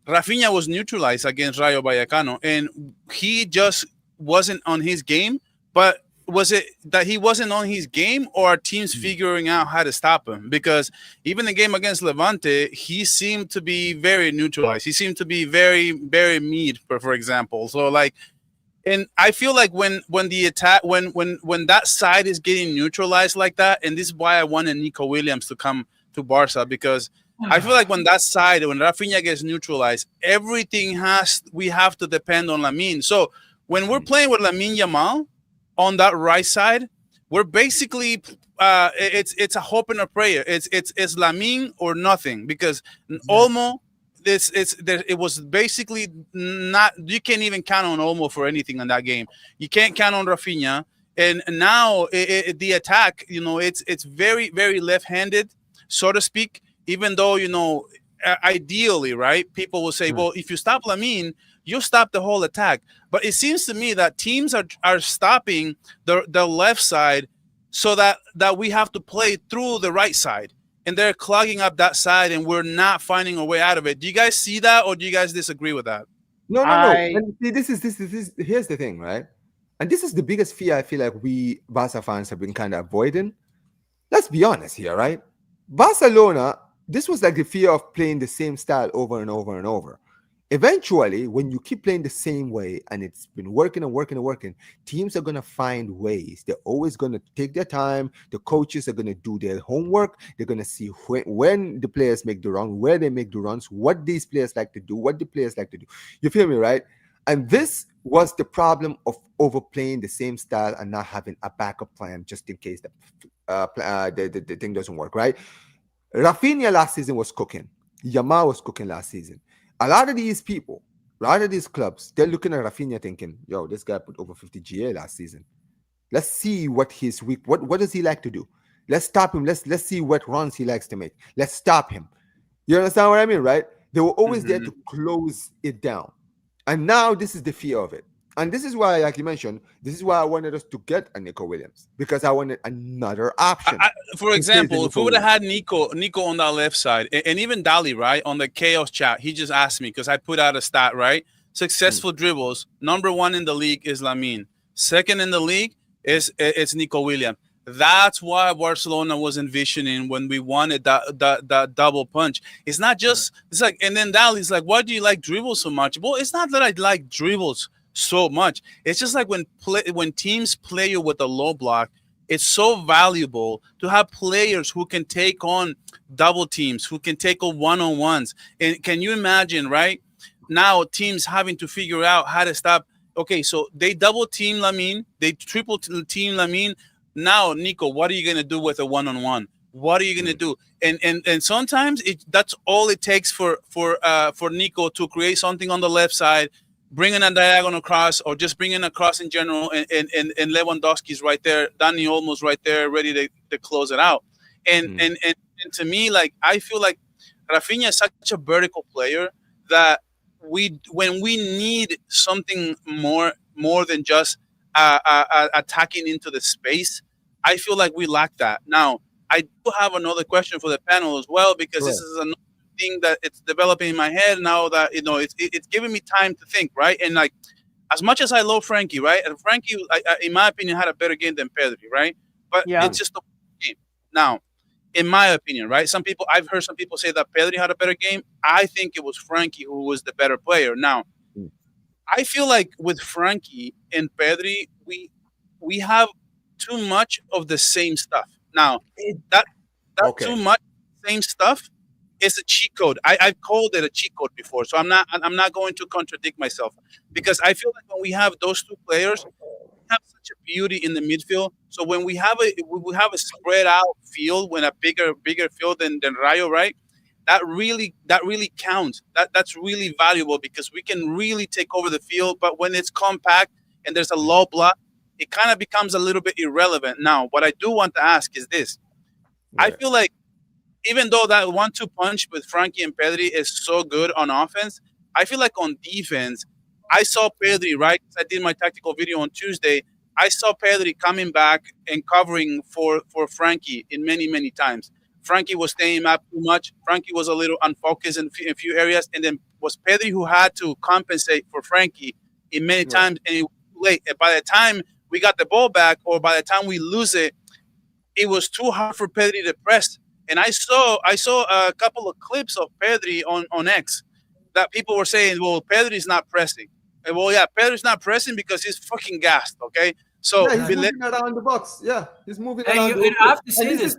Rafinha was neutralized against Rayo Vallecano, and he just wasn't on his game. But was it that he wasn't on his game, or are teams figuring out how to stop him? Because even the game against Levante, he seemed to be very neutralized. He seemed to be very, very mid, for example. So and I feel like when the attack, when that side is getting neutralized like that, and this is why I wanted Nico Williams to come to Barça, because I feel like when that side, when Rafinha gets neutralized, we have to depend on Lamine. So when we're playing with Lamine Yamal on that right side, we're basically it's a hope and a prayer. It's Lamine or nothing, because Olmo, it was basically not. You can't even count on Olmo for anything in that game. You can't count on Rafinha, and now the attack, it's very, very left-handed, so to speak. Even though, ideally, right, people will say, well, if you stop Lamine, you stop the whole attack. But it seems to me that teams are stopping the left side so that we have to play through the right side. And they're clogging up that side, and we're not finding a way out of it. Do you guys see that, or do you guys disagree with that? No. And see, this is here's the thing, right? And this is the biggest fear I feel like we Barca fans have been kind of avoiding. Let's be honest here, right? Barcelona, this was like the fear of playing the same style over and over and over. Eventually, when you keep playing the same way and it's been working and working and working, teams are going to find ways. They're always going to take their time. The coaches are going to do their homework. They're going to see when the players make the run, where they make the runs, what these players like to do, what the players like to do. You feel me, right? And this was the problem of overplaying the same style and not having a backup plan just in case the thing doesn't work, right? Rafinha last season was cooking. Yamal was cooking last season. A lot of these people, a lot of these clubs, they're looking at Rafinha thinking, yo, this guy put over 50 GA last season. Let's see what he's weak. What does he like to do? Let's stop him. Let's see what runs he likes to make. Let's stop him. You understand what I mean, right? They were always there to close it down. And now this is the fear of it. And this is why, like you mentioned, this is why I wanted us to get a Nico Williams, because I wanted another option. For example, if we would have had Nico on that left side, and even Dali, right, on the Chaos chat, he just asked me, because I put out a stat, right? Successful dribbles, number 1 in the league is Lamine. Second in the league is Nico Williams. That's why Barcelona was envisioning when we wanted that double punch. It's not just, it's like, and then Dali's like, why do you like dribbles so much? Well, it's not that I like dribbles so much. It's just like when teams play you with a low block, it's so valuable to have players who can take on double teams, who can take on one-on-ones. And can you imagine, right? Now teams having to figure out how to stop. Okay, so they double team Lamine, they triple team Lamine. Now, Nico, what are you gonna do with a one-on-one? What are you gonna do? And sometimes that's all it takes for Nico to create something on the left side, bringing a diagonal cross, or just bringing a cross in general, and Lewandowski's right there, Dani almost right there, ready to close it out. And to me, like, I feel like Rafinha is such a vertical player that when we need something more than just attacking into the space, I feel like we lack that. Now, I do have another question for the panel as well, because this is another thing that it's developing in my head now that, you know, it's giving me time to think, right? And like, as much as I love Frankie, right? And Frankie, in my opinion, had a better game than Pedri, right? But it's just a game. Now, in my opinion, right? I've heard some people say that Pedri had a better game. I think it was Frankie who was the better player. Now, I feel like with Frankie and Pedri, we have too much of the same stuff. Now, that too much same stuff is a cheat code. I've called it a cheat code before, so I'm not going to contradict myself, because I feel like when we have those two players, we have such a beauty in the midfield. So when we have a spread out field, when a bigger field than Rayo, right? That really counts. That's really valuable, because we can really take over the field. But when it's compact and there's a low block, it kind of becomes a little bit irrelevant. Now, what I do want to ask is this. I feel like even though that 1-2 punch with Frankie and Pedri is so good on offense, I feel like on defense, I saw Pedri, right? I did my tactical video on Tuesday. I saw Pedri coming back and covering for Frankie in many times. Frankie was staying up too much. Frankie was a little unfocused in a few areas. And then was Pedri who had to compensate for Frankie in many times. And it was too late. And by the time we got the ball back, or by the time we lose it, it was too hard for Pedri to press. And I saw a couple of clips of Pedri on X that people were saying, well, Pedri's not pressing. And well, yeah, Pedri's not pressing because he's fucking gassed, okay? So he's moving around the box. Yeah, he's moving and around. I have to say this.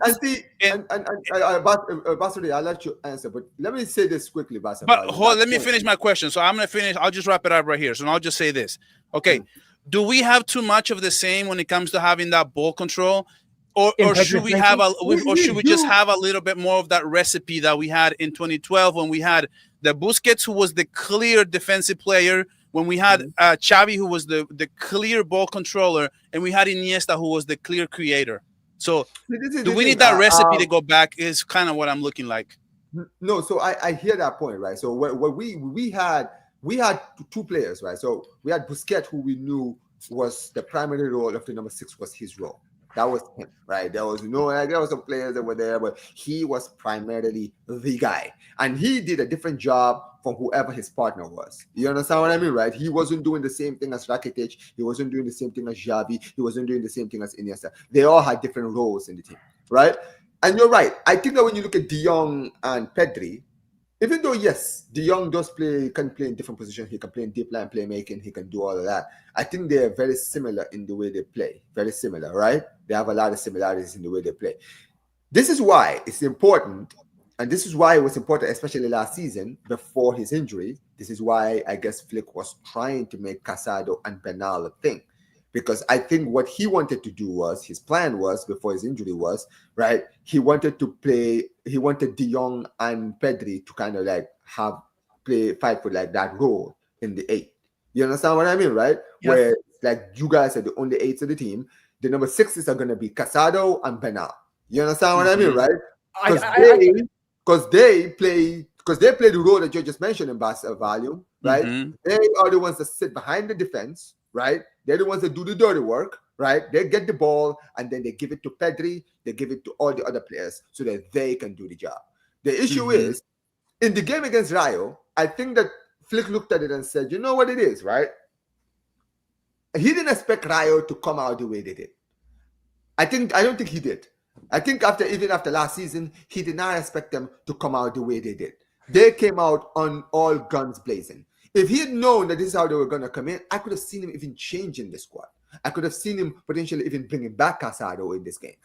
Basuri, I'll let you answer, but let me say this quickly, Basuri. But let me finish my question. So I'm going to finish. I'll just wrap it up right here. So I'll just say this. Okay, do we have too much of the same when it comes to having that ball control? Or should we have just have a little bit more of that recipe that we had in 2012 when we had the Busquets, who was the clear defensive player, when we had Xavi, who was the clear ball controller, and we had Iniesta, who was the clear creator? So do we need that recipe to go back is kind of what I'm looking like. No, so I hear that point, right? So what we had two players, right? So we had Busquets, who we knew was the primary role of the number 6 was his role. That was him, right? There was some players that were there, but he was primarily the guy. And he did a different job from whoever his partner was. You understand what I mean, right? He wasn't doing the same thing as Rakitic. He wasn't doing the same thing as Xavi. He wasn't doing the same thing as Iniesta. They all had different roles in the team, right? And you're right. I think that when you look at De Jong and Pedri, even though, yes, De Jong can play in different positions. He can play in deep line playmaking. He can do all of that. I think they're very similar in the way they play. Very similar, right? They have a lot of similarities in the way they play. This is why it's important, and this is why it was important, especially last season, before his injury. This is why I guess Flick was trying to make Casado and Bernal a thing. Because I think what he wanted to do was, his plan was, before his injury was, right, he wanted De Jong and Pedri to kind of like fight for like that role in the 8. You understand what I mean, right? Yes. Where like you guys are the only 8s of the team. The number 6s are going to be Casado and Bernal. You understand what I mean, right? Because they play the role that you just mentioned in Barca volume, right? They are the ones that sit behind the defense, right? They're the ones that do the dirty work, right? They get the ball and then they give it to Pedri, they give it to all the other players so that they can do the job. The issue is, in the game against Rayo, I think that Flick looked at it and said, you know what it is, right? He didn't expect Rayo to come out the way they did. I don't think he did. I think even after last season, he did not expect them to come out the way they did. They came out on all guns blazing. If he had known that this is how they were going to come in, I could have seen him even changing the squad. I could have seen him potentially even bringing back Casado in this game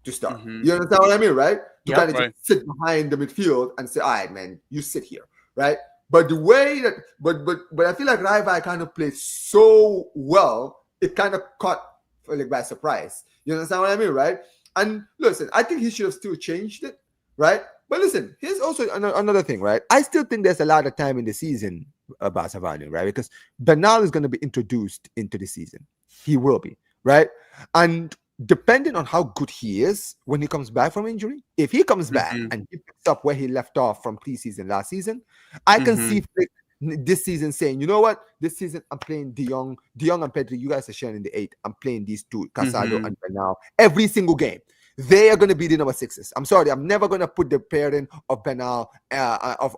to start. You understand what I mean, right? To kind of just sit behind the midfield and say, all right, man, you sit here, right? But the way that, but I feel like Rayo kind of played so well, it kind of caught like by surprise. You understand what I mean, right? And listen, I think he should have still changed it, right? But listen, here's also another thing, right? I still think there's a lot of time in the season about Savanian, right? Because Bernal is going to be introduced into the season. He will be, right? And depending on how good he is when he comes back from injury, if he comes back and he picks up where he left off from preseason last season, I can see Flick this season saying, you know what? This season I'm playing De Jong and Pedri. You guys are sharing the 8. I'm playing these two, Casado and Bernal, every single game. They are going to be the number 6s. I'm sorry, I'm never going to put the pairing of Bernal, of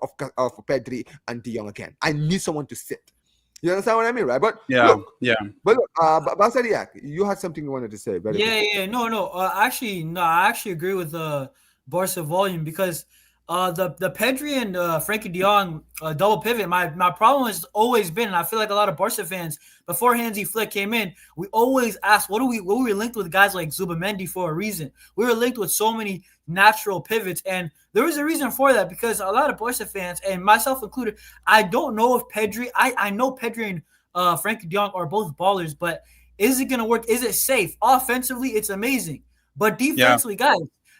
Pedri and De Jong again. I need someone to sit. You understand what I mean, right? But look, Basariak, you had something you wanted to say. No. I actually agree with Barca volume because the Pedri and Frankie De Jong double pivot. My problem has always been, and I feel like a lot of Barca fans before Hansi Flick came in, we always asked, what we were linked with guys like Zubamendi for a reason. We were linked with so many natural pivots, and there was a reason for that because a lot of Barca fans, and myself included, I don't know if Pedri. I know Pedri and Frankie De Jong are both ballers, but is it going to work? Is it safe? Offensively, it's amazing, but defensively, guys.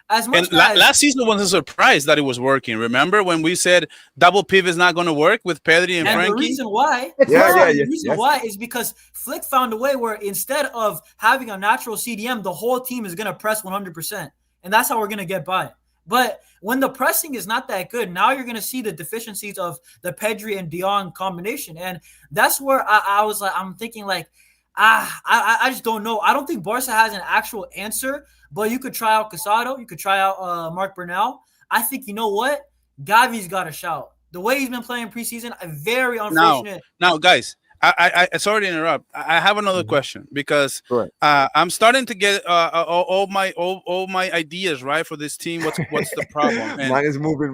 Last season was a surprise that it was working. Remember when we said double pivot is not going to work with Pedri and Frankie? The reason why, the reason why is because Flick found a way where instead of having a natural CDM, the whole team is going to press 100%, and that's how we're going to get by. But when the pressing is not that good, now you're going to see the deficiencies of the Pedri and De Jong combination, and that's where I was like, I'm thinking like, I just don't know. I don't think Barca has an actual answer. But you could try out Casado. You could try out Marc Bernal. I think, you know what? Gavi's got a shout. The way he's been playing preseason, very unfortunate. Now, guys, I sorry to interrupt. I have another question because I'm starting to get all my ideas right for this team. What's the problem? Mine is moving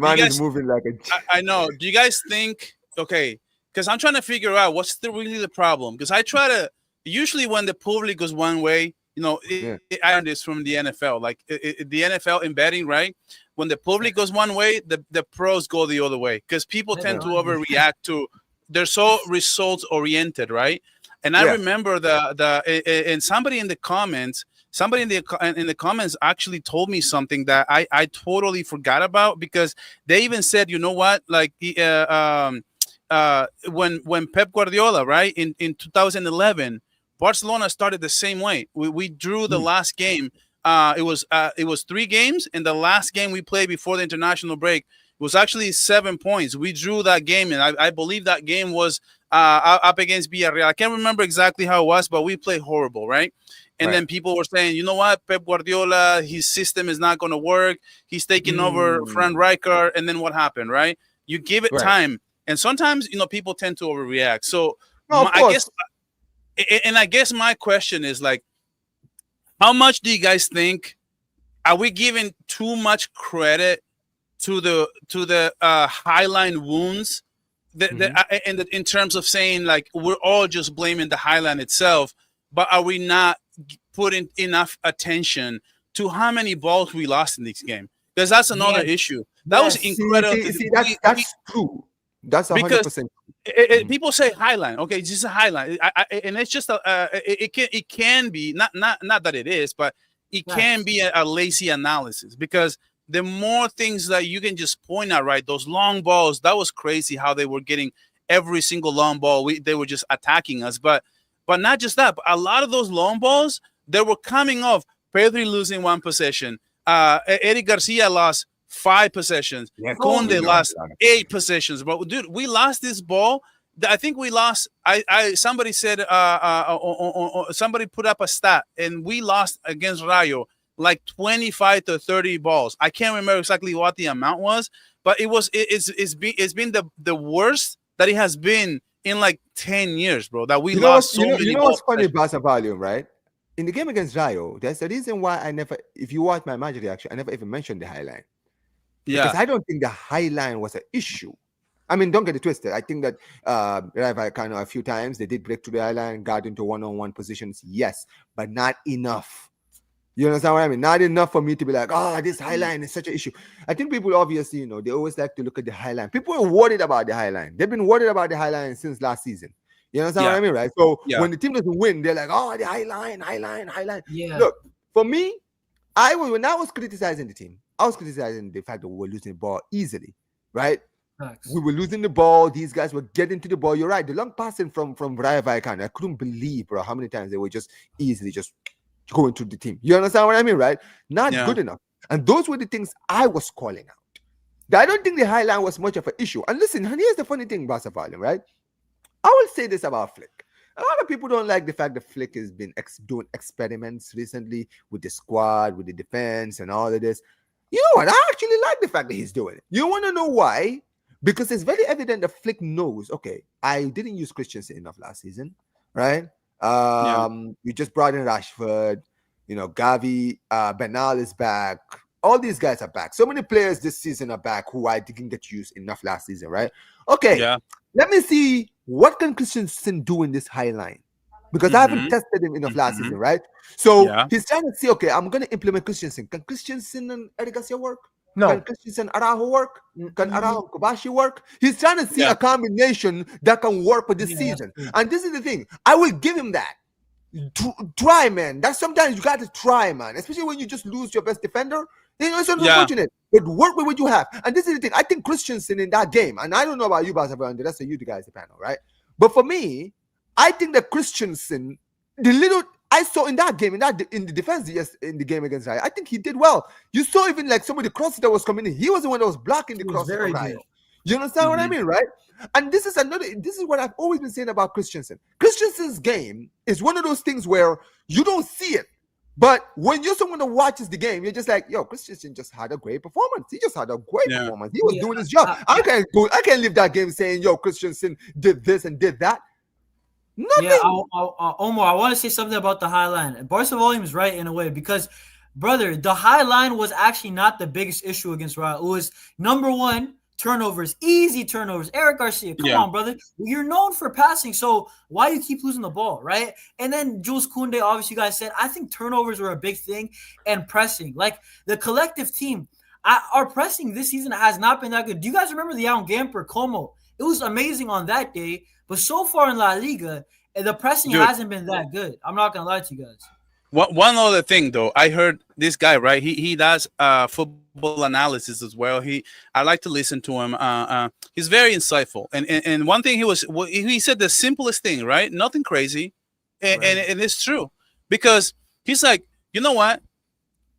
like a. I know. Do you guys think? Okay, because I'm trying to figure out what's really the problem. Because I try to usually when the public goes one way. You know, I learned this from the NFL. Like the NFL in betting, right? When the public goes one way, the pros go the other way because people tend to overreact to. They're so results oriented, right? And I remember and somebody in the comments, in the comments actually told me something that I totally forgot about because they even said, you know what, like when Pep Guardiola, right, in 2011. Barcelona started the same way. We drew the last game. It was 3 games, and the last game we played before the international break was actually 7 points. We drew that game, and I believe that game was up against Villarreal. I can't remember exactly how it was, but we played horrible, right? And then people were saying, you know what, Pep Guardiola, his system is not going to work. He's taking over Frank Rijkaard, and then what happened, right? You give it time, and sometimes people tend to overreact. So I guess my question is like, how much do you guys think? Are we giving too much credit to the highline wounds? In terms of saying like we're all just blaming the highline itself, but are we not putting enough attention to how many balls we lost in this game? Because that's another issue. That was incredible. That's true. That's 100%. People say highline. Okay, it's just a highline, and it's just it can be not that it is, but it can be a lazy analysis because the more things that you can just point out, right? Those long balls, that was crazy how they were getting every single long ball. They were just attacking us, but not just that. But a lot of those long balls, they were coming off Pedri losing 1 possession. Eric Garcia lost 5 possessions. Conde lost 8 possessions. But dude, we lost this ball. I think we lost. Somebody said somebody put up a stat, and we lost against Rayo like 25 to 30 balls. I can't remember exactly what the amount was, but it's been the worst that it has been in like 10 years, bro. That we lost so many. You know what's funny about the volume, right? in the game against Rayo, there's a reason why I never, if you watch my match reaction, I never even mentioned the high line. Because I don't think the high line was an issue. I mean, don't get it twisted. I think that Rayo Vallecano a few times, they did break to the high line, got into one-on-one positions, yes, but not enough. You understand what I mean? Not enough for me to be like, oh, this high line is such an issue. I think people obviously, you know, they always like to look at the high line. People are worried about the high line. They've been worried about the high line since last season. You understand what I mean, right? So when the team doesn't win, they're like, oh, the high line, high line, high line. Yeah. Look, for me, when I was criticizing the team, I was criticizing the fact that we were losing the ball easily, right? Thanks. We were losing the ball. These guys were getting to the ball. You're right. The long passing from Rayo Vallecano, I couldn't believe, bro, how many times they were just easily just going through the team. You understand what I mean, right? Not good enough. And those were the things I was calling out. I don't think the high line was much of an issue. And listen, here's the funny thing, Barca Volume, right? I will say this about Flick. A lot of people don't like the fact that Flick has been doing experiments recently with the squad, with the defense, and all of this. You know what? I actually like the fact that he's doing it. You want to know why? Because it's very evident that Flick knows, okay, I didn't use Christensen enough last season, right? We just brought in Rashford, you know, Gavi, Bernal is back. All these guys are back. So many players this season are back who I didn't get used enough last season, right? Okay, let me see what can Christensen do in this high line. Because I haven't tested him enough last season, right? So he's trying to see, okay, I'm going to implement Christensen. Can Christensen and Eric Garcia work? No. Can Christensen Araujo work? Can Araujo Kobashi work? He's trying to see a combination that can work for this season. And this is the thing. I will give him that. Try, man. That's sometimes you got to try, man. Especially when you just lose your best defender. You know, it's unfortunate. But work with what you have. And this is the thing. I think Christensen in that game, and I don't know about you, Barcelona, and the rest of you guys, the panel, right? But for me, I think that Christensen, the little I saw in that game, in the defense, in the game against Rayo, I think he did well. You saw even like some of the crosses that was coming in. He was the one that was blocking the crosses from Rayo. You understand what I mean, right? And this is what I've always been saying about Christensen. Christensen's game is one of those things where you don't see it. But when you're someone that watches the game, you're just like, yo, Christensen just had a great performance. He just had a great performance. He was doing his job. I can't leave that game saying, yo, Christensen did this and did that. Nothing. Yeah, Omar, I want to say something about the high line. Barca Volume is right in a way because, brother, the high line was actually not the biggest issue against Rayo. It was number one, turnovers, easy turnovers. Eric Garcia, come on, brother. You're known for passing, so why you keep losing the ball, right? And then Jules Koundé, obviously, you guys said, I think turnovers were a big thing and pressing. Like, the collective team, our pressing this season has not been that good. Do you guys remember the Young Gamper, Como? It was amazing on that day, but so far in La Liga, the pressing hasn't been that good. I'm not going to lie to you guys. One other thing, though, I heard this guy, right? He does football analysis as well. I like to listen to him. He's very insightful. And one thing he said the simplest thing, right? Nothing crazy. And it's true. Because he's like, you know what?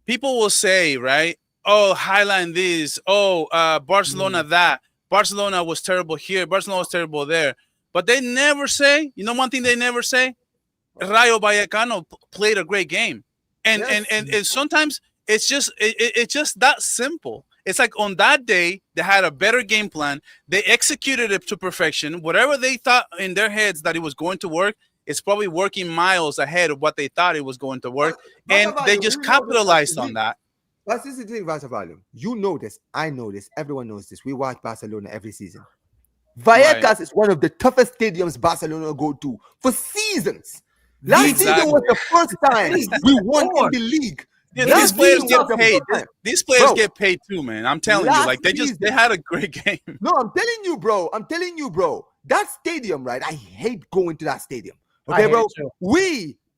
People will say, right? Oh, highline this. Oh, Barcelona that. Barcelona was terrible here. Barcelona was terrible there. But they never say, you know one thing they never say? Rayo Vallecano played a great game. And sometimes it's just that simple. It's like on that day, they had a better game plan. They executed it to perfection. Whatever they thought in their heads that it was going to work, it's probably working miles ahead of what they thought it was going to work. And they just capitalized on that. But this is the thing, Barca Volume. You know this. I know this. Everyone knows this. We watch Barcelona every season. Vallecas is one of the toughest stadiums Barcelona go to for seasons. Last season was the first time we won in the league. Yeah, these players get paid. These players get paid too, man. I'm telling you, like they had a great game. No, I'm telling you, bro. That stadium, right? I hate going to that stadium. Okay, bro.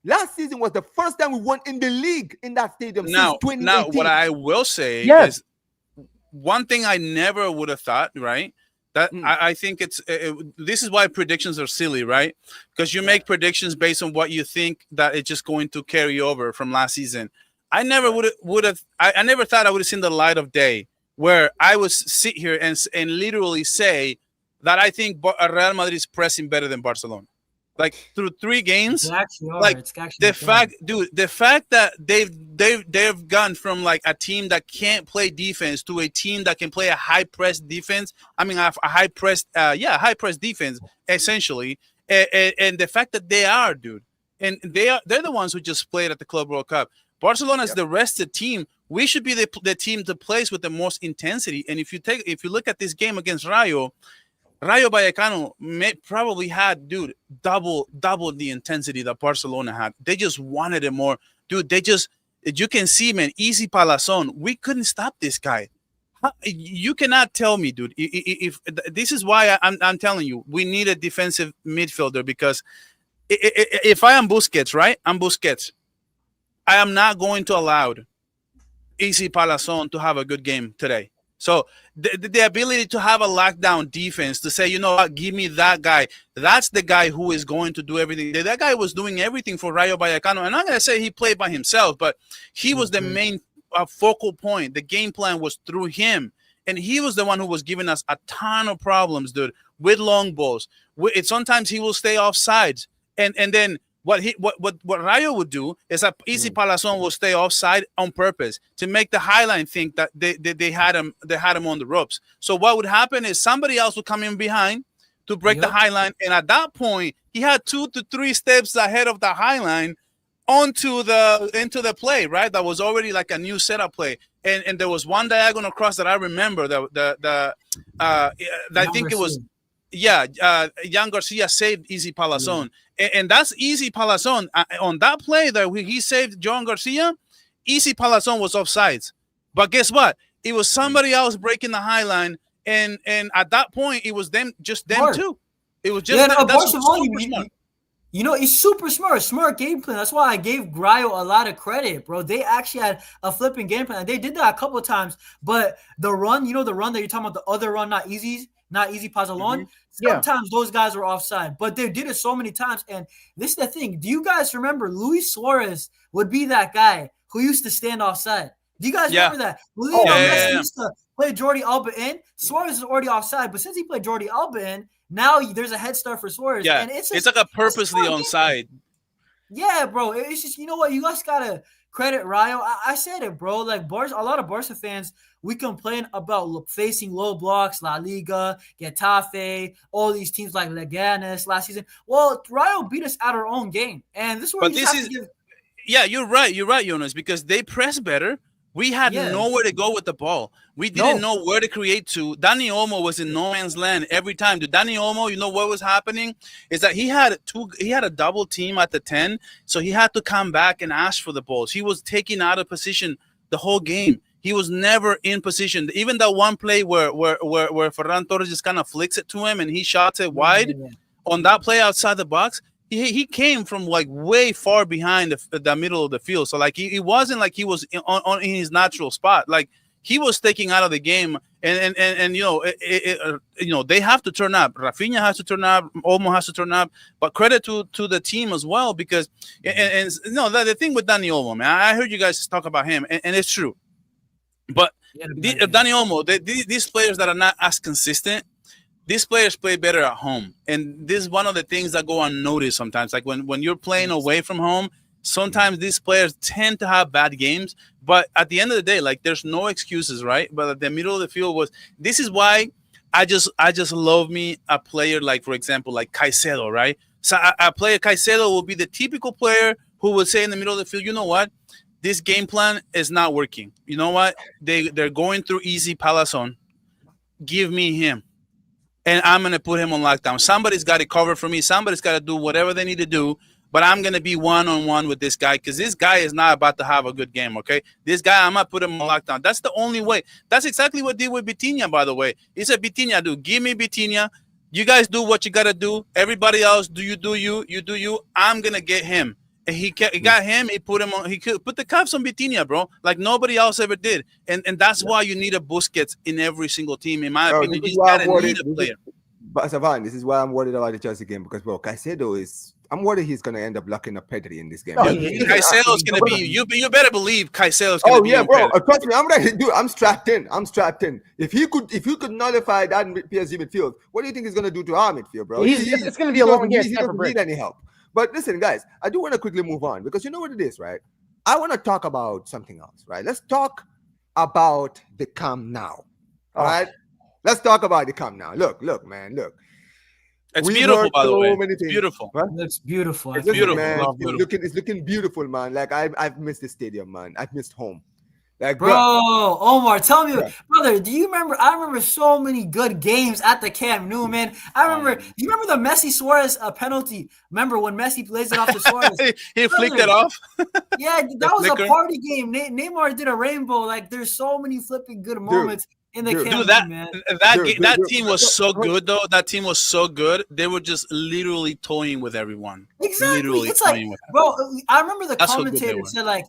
Last season was the first time we won in the league in that stadium since 2018. Now, what I will say is one thing I never would have thought, right? That I think this is why predictions are silly, right? Because you make predictions based on what you think that it's just going to carry over from last season. I never I never thought I would have seen the light of day where I would sit here and literally say that I think Real Madrid is pressing better than Barcelona. Like through 3 games, the fact that they've gone from like a team that can't play defense to a team that can play a high press defense. I mean, a high press defense essentially, and the fact that they are, dude, and they're the ones who just played at the Club World Cup. Barcelona is the rested team. We should be the team that plays with the most intensity. And if you look at this game against Rayo Vallecano probably had, dude, double the intensity that Barcelona had. They just wanted it more, dude. You can see, man, easy Palazón. We couldn't stop this guy. You cannot tell me, dude. If this is why I'm telling you, we need a defensive midfielder, because if I am Busquets, right? I'm Busquets. I am not going to allow easy Palazón to have a good game today. So the ability to have a lockdown defense, to say, you know what, give me that guy. That's the guy who is going to do everything. That guy was doing everything for Rayo Vallecano. And I'm not going to say he played by himself, but he was the main focal point. The game plan was through him. And he was the one who was giving us a ton of problems, dude, with long balls. Sometimes he will stay offsides. And then what Rayo would do is that Easy Palazón will stay offside on purpose to make the highline think that they had him on the ropes. So what would happen is somebody else would come in behind to break the highline, and at that point he had 2 to 3 steps ahead of the highline into the play, right? That was already like a new setup play, and there was one diagonal cross that I remember that I think it was. Jan Garcia saved Easy Palazón. And that's Easy Palazón. On that play that he saved John Garcia, Easy Palazón was offsides. But guess what? It was somebody else breaking the high line, and at that point, it was them too. It was just that's super smart. You know, it's super smart game plan. That's why I gave Rayo a lot of credit, bro. They actually had a flipping game plan. They did that a couple of times, but the run that you're talking about, the other run, not easy Palazón. Sometimes those guys were offside, but they did it so many times. And this is the thing. Do you guys remember Luis Suarez would be that guy who used to stand offside? Do you guys remember that? Messi used to play Jordi Alba in. Suarez is already offside, but since he played Jordi Alba in, now there's a head start for Suarez. Yeah, and it's like a purposely onside. Yeah, bro. It's just, you know what? You guys gotta credit Rayo. I said it, bro. Like a lot of Barca fans, we complain about facing low blocks, La Liga, Getafe, all these teams like Leganes last season. Well, Rayo beat us at our own game, and this is where you're right, Jonas, because they press better. We had nowhere to go with the ball. We didn't know where to create to. Dani Olmo was in no man's land every time. To Dani Olmo, you know what was happening? Is that he had a double team at the 10, so he had to come back and ask for the balls. He was taken out of position the whole game. He was never in position. Even that one play where Ferran Torres just kind of flicks it to him and he shots it wide on that play outside the box. He came from like way far behind the middle of the field. So like it wasn't like he was in his natural spot. Like he was taking out of the game, and you know, they have to turn up. Rafinha has to turn up. Olmo has to turn up. But credit to the team as well, because and you know, the thing with Dani Olmo, man, I heard you guys talk about him, and it's true. But Dani Olmo, these players that are not as consistent, these players play better at home. And this is one of the things that go unnoticed sometimes. Like when you're playing away from home, sometimes these players tend to have bad games. But at the end of the day, like there's no excuses, right? But at the middle of the field this is why I just love me a player like, for example, like Caicedo, right? So a player Caicedo will be the typical player who will say in the middle of the field, you know what? This game plan is not working. You know what? They're going through Easy Palazón. Give me him. And I'm going to put him on lockdown. Somebody's got to cover for me. Somebody's got to do whatever they need to do. But I'm going to be one-on-one with this guy because this guy is not about to have a good game, okay? This guy, I'm going to put him on lockdown. That's the only way. That's exactly what did with Vitinha, by the way. He said, Vitinha, dude, give me Vitinha. You guys do what you got to do. Everybody else, do you. You do you. I'm going to get him. And he got him. He put him on. He could put the cuffs on Vitinha, bro, like nobody else ever did. And that's why you need a Busquets in every single team, in my opinion. You just gotta need a player. But Savan, this is why I'm worried about the Chelsea game because, bro, Caicedo is. I'm worried he's gonna end up locking up Pedri in this game. Caicedo's gonna be. You better believe Caicedo's gonna be. Oh yeah, bro. Trust me, I'm ready. Dude, I'm strapped in. If you could nullify that PSG midfield, what do you think he's gonna do to our midfield, bro? It's gonna be a long game. He doesn't need any help. But listen, guys, I do want to quickly move on because you know what it is, right? I want to talk about something else, right? Let's talk about the Camp Nou. All right? Let's talk about the Camp Nou. Look, man, look. It's beautiful, by the way. It's things. beautiful. It looks beautiful. It's beautiful, man. It's looking beautiful, man. Like I've missed the stadium, man. I've missed home. Like, bro, Omar, tell me, brother, do you remember? I remember so many good games at the Camp Nou, man. I remember. Do you remember the Messi Suarez penalty? Remember when Messi plays it off to Suarez? he flicked it off. Yeah, that was a party game. Neymar did a rainbow. Like, there's so many flipping good moments in the Camp Nou, man. That team was so good, though. That team was so good. They were just literally toying with everyone. Exactly. Literally it's like, bro, I remember the commentator said,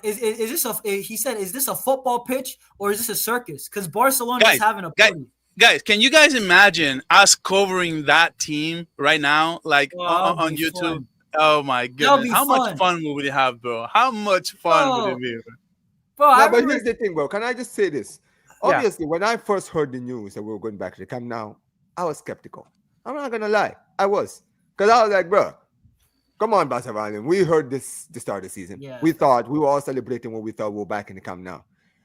is this a? He said, is this a football pitch or is this a circus? Because Barcelona is having a party. Guys, can you guys imagine us covering that team right now, like on YouTube? Fun. Oh my goodness, how much fun would we have, bro? How much fun would it be, bro? No, but here's the thing, bro. Can I just say this? Obviously, when I first heard the news that we were going back to the Camp Nou, I was skeptical. I'm not gonna lie, I was, because I was like, bro, come on, Barcelona. We heard this the start of the season. Yeah. We thought we were all celebrating when we thought we were back in the Camp Nou,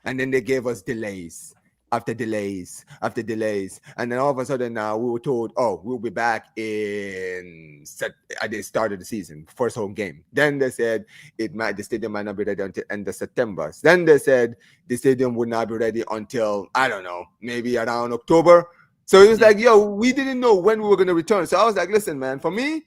and then they gave us delays after delays after delays, and then all of a sudden now we were told, oh, we'll be back at the start of the season, first home game. Then they said the stadium might not be ready until end of September. Then they said the stadium would not be ready until, I don't know, maybe around October. So it was like, yo, we didn't know when we were going to return. So I was like, listen, man, for me,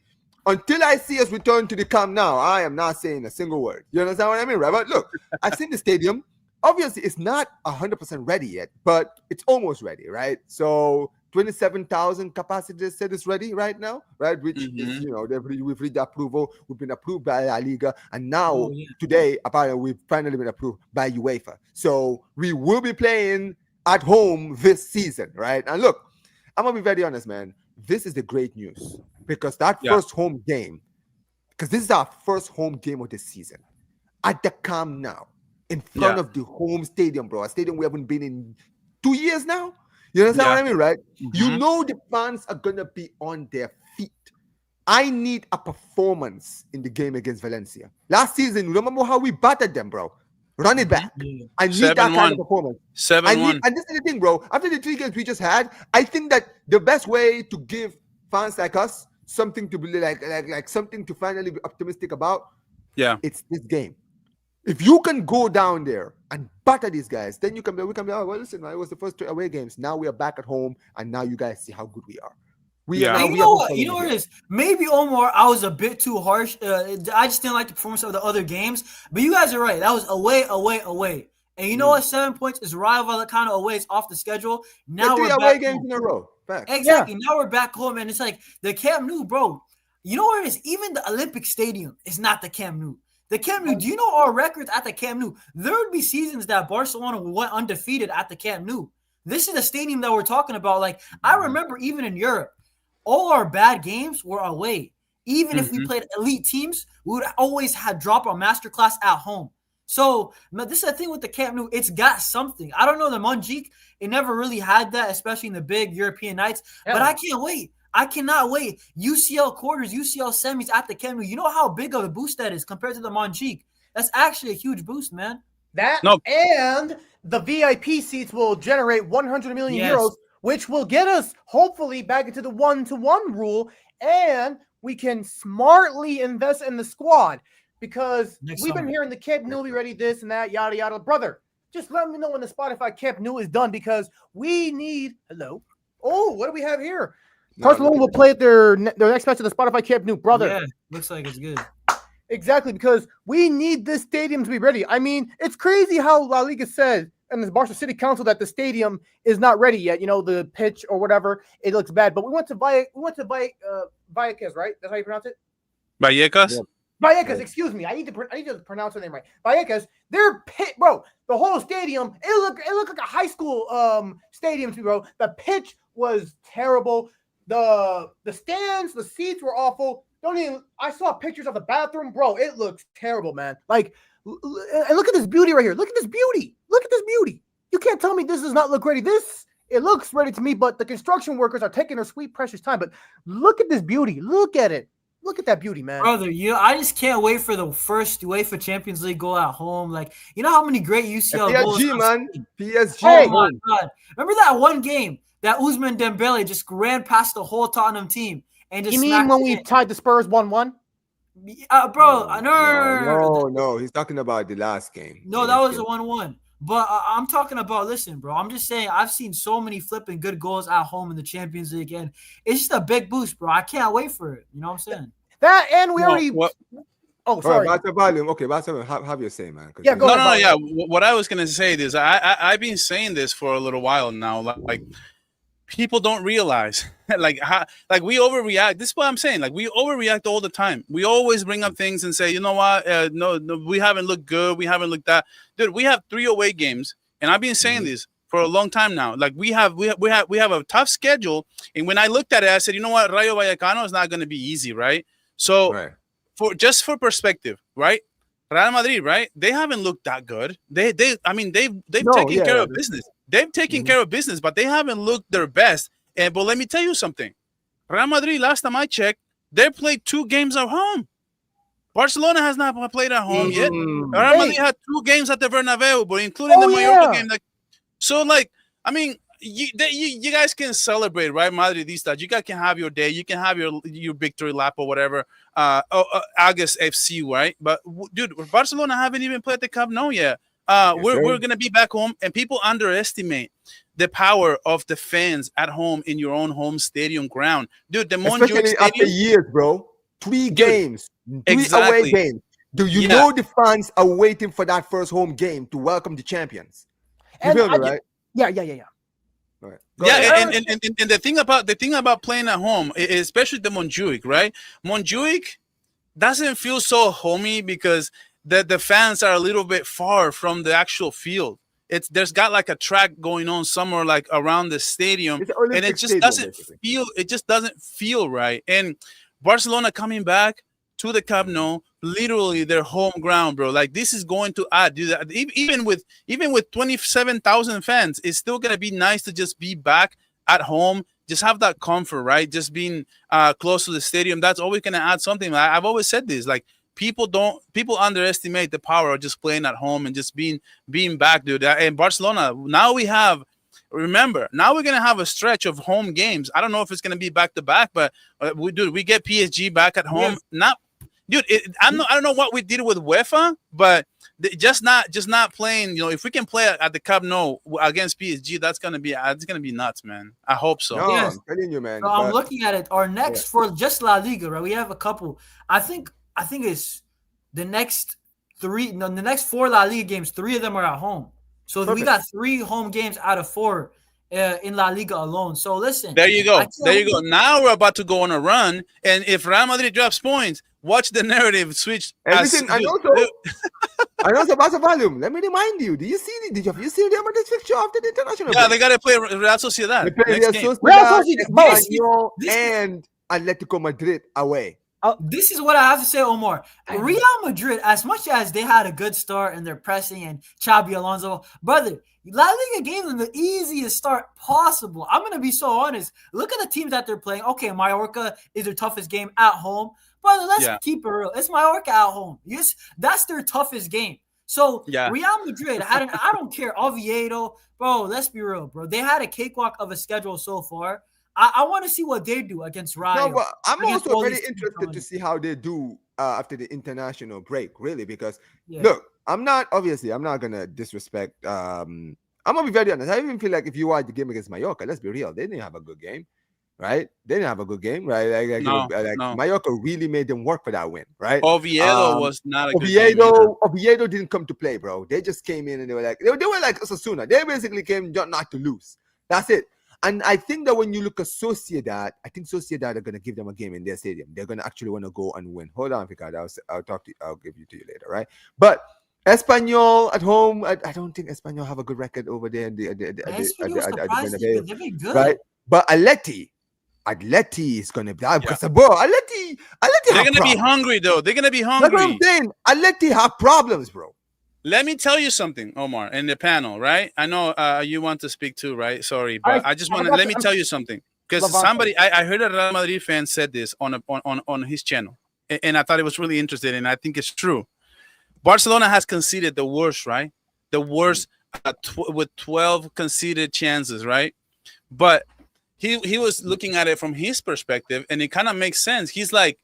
until I see us return to the Camp Nou, I am not saying a single word. You understand what I mean, right? But look, I've seen the stadium. Obviously, it's not 100% ready yet, but it's almost ready, right? So 27,000 capacity, they said it's ready right now, right? Which is, we've read the approval. We've been approved by La Liga. And now, today, apparently, we've finally been approved by UEFA. So we will be playing at home this season, right? And look, I'm going to be very honest, man. This is the great news because that first home game, because this is our first home game of the season at the Camp Nou. In front of the home stadium, bro. A stadium we haven't been in 2 years now. You understand what I mean, right? Mm-hmm. You know the fans are going to be on their feet. I need a performance in the game against Valencia. Last season, remember how we battered them, bro? Run it back. I need that kind of performance. 7-1. And this is the thing, bro. After the 3 games we just had, I think that the best way to give fans like us something to be like something to finally be optimistic about, it's this game. If you can go down there and batter these guys, then we can be, oh, well, listen, it was the first 2 away games. Now we are back at home, and now you guys see how good we are. You know what it is? Maybe, Omar, I was a bit too harsh. I just didn't like the performance of the other games. But you guys are right. That was away. And you know what? 7 points is Rayo Vallecano away. It's off the schedule. Now we're 3 away games in a row. Facts. Exactly. Now we're back home, and it's like the Camp Nou, bro. You know what it is? Even the Olympic Stadium is not the Camp Nou. The Camp Nou, do you know our records at the Camp Nou? There would be seasons that Barcelona went undefeated at the Camp Nou. This is the stadium that we're talking about. Like, I remember even in Europe, all our bad games were away. Even if we played elite teams, we would always drop our masterclass at home. So, this is the thing with the Camp Nou. It's got something. I don't know the Montjuic. It never really had that, especially in the big European nights. Yeah. But I can't wait. I cannot wait. UCL quarters, UCL semis at the Camp Nou. You know how big of a boost that is compared to the Montjuic. That's actually a huge boost, man. And the VIP seats will generate 100 million euros, which will get us hopefully back into the 1-to-1 rule, and we can smartly invest in the squad because we've been hearing the Camp Nou be ready, this and that, yada yada. Brother, just let me know when the Spotify Camp Nou is done because we need. Hello. Oh, what do we have here? Barcelona will play at their next match at the Spotify Camp Nou, brother. Yeah, looks like it's good. Exactly, because we need this stadium to be ready. I mean, it's crazy how La Liga said and the Barca City Council that the stadium is not ready yet. You know, the pitch or whatever, it looks bad. But we went to Vallecas, right? That's how you pronounce it. Vallecas. Yeah. Vallecas, excuse me. I need to pronounce her name right. Vallecas. Their pit, bro. The whole stadium. It looked like a high school stadium to me, bro. The pitch was terrible. The stands, the seats were awful. I saw pictures of the bathroom, bro. It looks terrible, man. Like, and look at this beauty right here. Look at this beauty. Look at this beauty. You can't tell me this does not look ready. It looks ready to me, but the construction workers are taking their sweet, precious time. But look at this beauty. Look at it. Look at that beauty, man. Brother, I just can't wait for the first UEFA Champions League goal at home. Like, you know how many great UCL goals? PSG, man. PSG. Oh, my God. Remember that one game? that Ousmane Dembele just ran past the whole Tottenham team and just. You mean when we tied the Spurs 1-1? Bro, no. He's talking about the last game. No, that was a 1-1. But I'm talking about, listen, bro. I'm just saying I've seen so many flipping good goals at home in the Champions League, and it's just a big boost, bro. I can't wait for it. You know what I'm saying? That and we already. Oh, sorry. Right, volume. Okay, volume. Have your say, man. Yeah, go ahead. Yeah. What I was gonna say is I've been saying this for a little while now. Like people don't realize like we overreact. This is what I'm saying. Like we overreact all the time. We always bring up things and say, you know what? No, we haven't looked good. We haven't looked that. Dude, we have 3 away games, and I've been saying this for a long time now. Like we have a tough schedule, and when I looked at it, I said, you know what? Rayo Vallecano is not going to be easy, right? So for perspective, right? Real Madrid, right? They haven't looked that good. They've taken care of business. They've taken care of business, but they haven't looked their best. But let me tell you something. Real Madrid, last time I checked, they played 2 games at home. Barcelona has not played at home yet. Real Madrid had 2 games at the Bernabeu, but including the Mallorca game. So, I mean, you guys can celebrate, right, Madridistas? You guys can have your day. You can have your victory lap or whatever. August FC, right? But dude, Barcelona haven't even played the Camp Nou yet. We're gonna be back home, and people underestimate the power of the fans at home in your own home stadium ground, dude. The Montjuic Stadium, after years, bro. 3 games, 3 away games. Do you know the fans are waiting for that first home game to welcome the champions? You feel me, right? Yeah. Right. And the thing about playing at home, especially the Montjuic, right? Montjuic doesn't feel so homey because the fans are a little bit far from the actual field. There's got like a track going on somewhere like around the stadium, and it just doesn't feel right. And Barcelona coming back to the Camp Nou, literally their home ground, bro. Like this is going to add, dude, even with 27,000 fans, it's still gonna be nice to just be back at home, just have that comfort, right? Just being close to the stadium. That's always gonna add something. I've always said this, like people underestimate the power of just playing at home and just being back, dude. And Barcelona, now we're gonna have a stretch of home games. I don't know if it's gonna be back to back, but we get PSG back at home. Dude, I don't know what we did with UEFA, but just not playing. You know, if we can play at the Camp Nou against PSG, it's gonna be nuts, man. I hope so. No, yes. I'm telling you, man. So I'm looking at it. Our next for just La Liga, right? We have a couple. I think it's the next 3. No, the next 4 La Liga games. 3 of them are at home. So we got 3 home games out of 4 in La Liga alone. So listen. There you go. Now we're about to go on a run, and if Real Madrid drops points, watch the narrative switch. And listen, I also Barca volume. Let me remind you. Did you see them at this fixture after the international? Yeah, they got to play Real Sociedad. They play Real Sociedad and Atletico Madrid away. This is what I have to say, Omar. Real Madrid, as much as they had a good start and they're pressing and Xabi Alonso, brother, La Liga gave them the easiest start possible. I'm going to be so honest. Look at the teams that they're playing. Okay, Mallorca is their toughest game at home. Brother, let's keep it real. It's Mallorca at home. Yes, that's their toughest game. So Real Madrid I don't care, Oviedo, bro, let's be real, bro. They had a cakewalk of a schedule so far. I want to see what they do against Rayo. No, but I'm also very interested to see how they do after the international break, really, because look, I'm not gonna disrespect. I'm gonna be very honest. I even feel like if you watch the game against Mallorca, let's be real, they didn't have a good game, right? They didn't have a good game, right? No. Mallorca really made them work for that win, right? Oviedo was not a good game either. Oviedo didn't come to play, bro. They just came in and they were like Osasuna. They basically came not to lose. That's it. And I think that when you look at Sociedad, I think Sociedad are going to give them a game in their stadium. They're going to actually want to go and win. Hold on, Ricardo. I'll give you to you later, right? But Espanyol at home, I don't think Espanyol have a good record over there at the Bernabeu, right? But Atleti is going to be because Atleti they're going to be hungry though. They're going to be hungry. That's what I'm saying. Atleti have problems, bro. Let me tell you something, Omar, in the panel, right? I know you want to speak too, right? Sorry, but I just want to let me tell you something because I heard a Real Madrid fan said this on his channel, and I thought it was really interesting, and I think it's true. Barcelona has conceded the worst, right? The worst with 12 conceded chances, right? but he was looking at it from his perspective, and it kind of makes sense. He's like,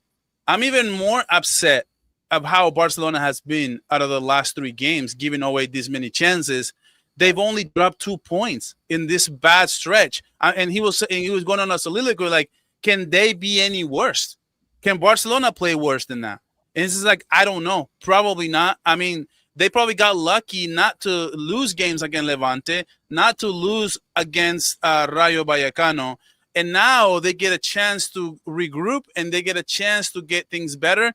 I'm even more upset of how Barcelona has been out of the last 3 games, giving away this many chances. They've only dropped 2 points in this bad stretch, and he was going on a soliloquy like, can they be any worse? Can Barcelona play worse than that? And it's just like, I don't know. Probably not. I mean, they probably got lucky not to lose games against Levante, not to lose against Rayo Vallecano. And now they get a chance to regroup and they get a chance to get things better.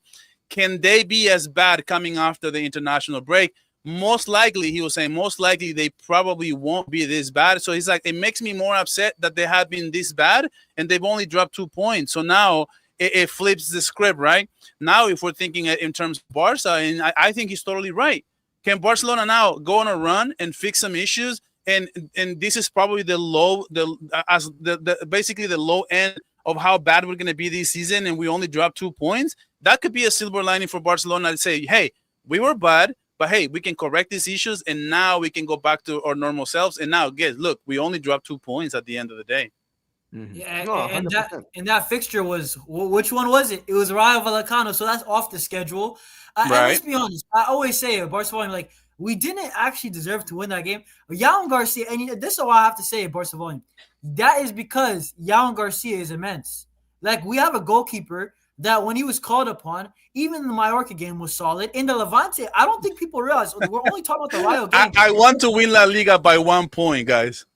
Can they be as bad coming after the international break? Most likely, he was saying, most likely they probably won't be this bad. So he's like, it makes me more upset that they have been this bad and they've only dropped 2 points. So now it flips the script, right? Now, if we're thinking in terms of Barca, and I think he's totally right. Can Barcelona now go on a run and fix some issues? And this is probably basically the low end of how bad we're going to be this season, and we only dropped 2 points. That could be a silver lining for Barcelona to say, hey, we were bad, but hey, we can correct these issues, and now we can go back to our normal selves. And now, guys, look, we only dropped 2 points at the end of the day. Mm-hmm. Yeah, no, and that fixture was, which one was it? It was Rayo Vallecano, so that's off the schedule. Right. And let's be honest, I always say it, Barcelona, like, we didn't actually deserve to win that game. Yamal Garcia, and this is all I have to say, Barcelona, that is because Yamal Garcia is immense. Like, we have a goalkeeper that when he was called upon, even the Mallorca game was solid. In the Levante, I don't think people realize, we're only talking about the Rayo game. I want to win La Liga by 1 point, guys.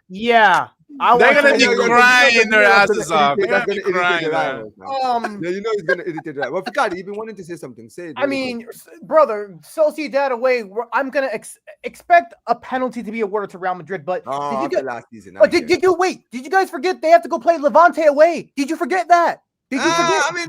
Yeah. They're going to be crying their asses off. They're going to be crying. Yeah, you know he's going to irritate that. Well, Fikadi, you've been wanting to say something. Say it. I mean, brother, Sociedad away, I'm going to expect a penalty to be awarded to Real Madrid. But last season. Did you wait? Did you guys forget they have to go play Levante away? Did you forget that? Did you forget? I mean,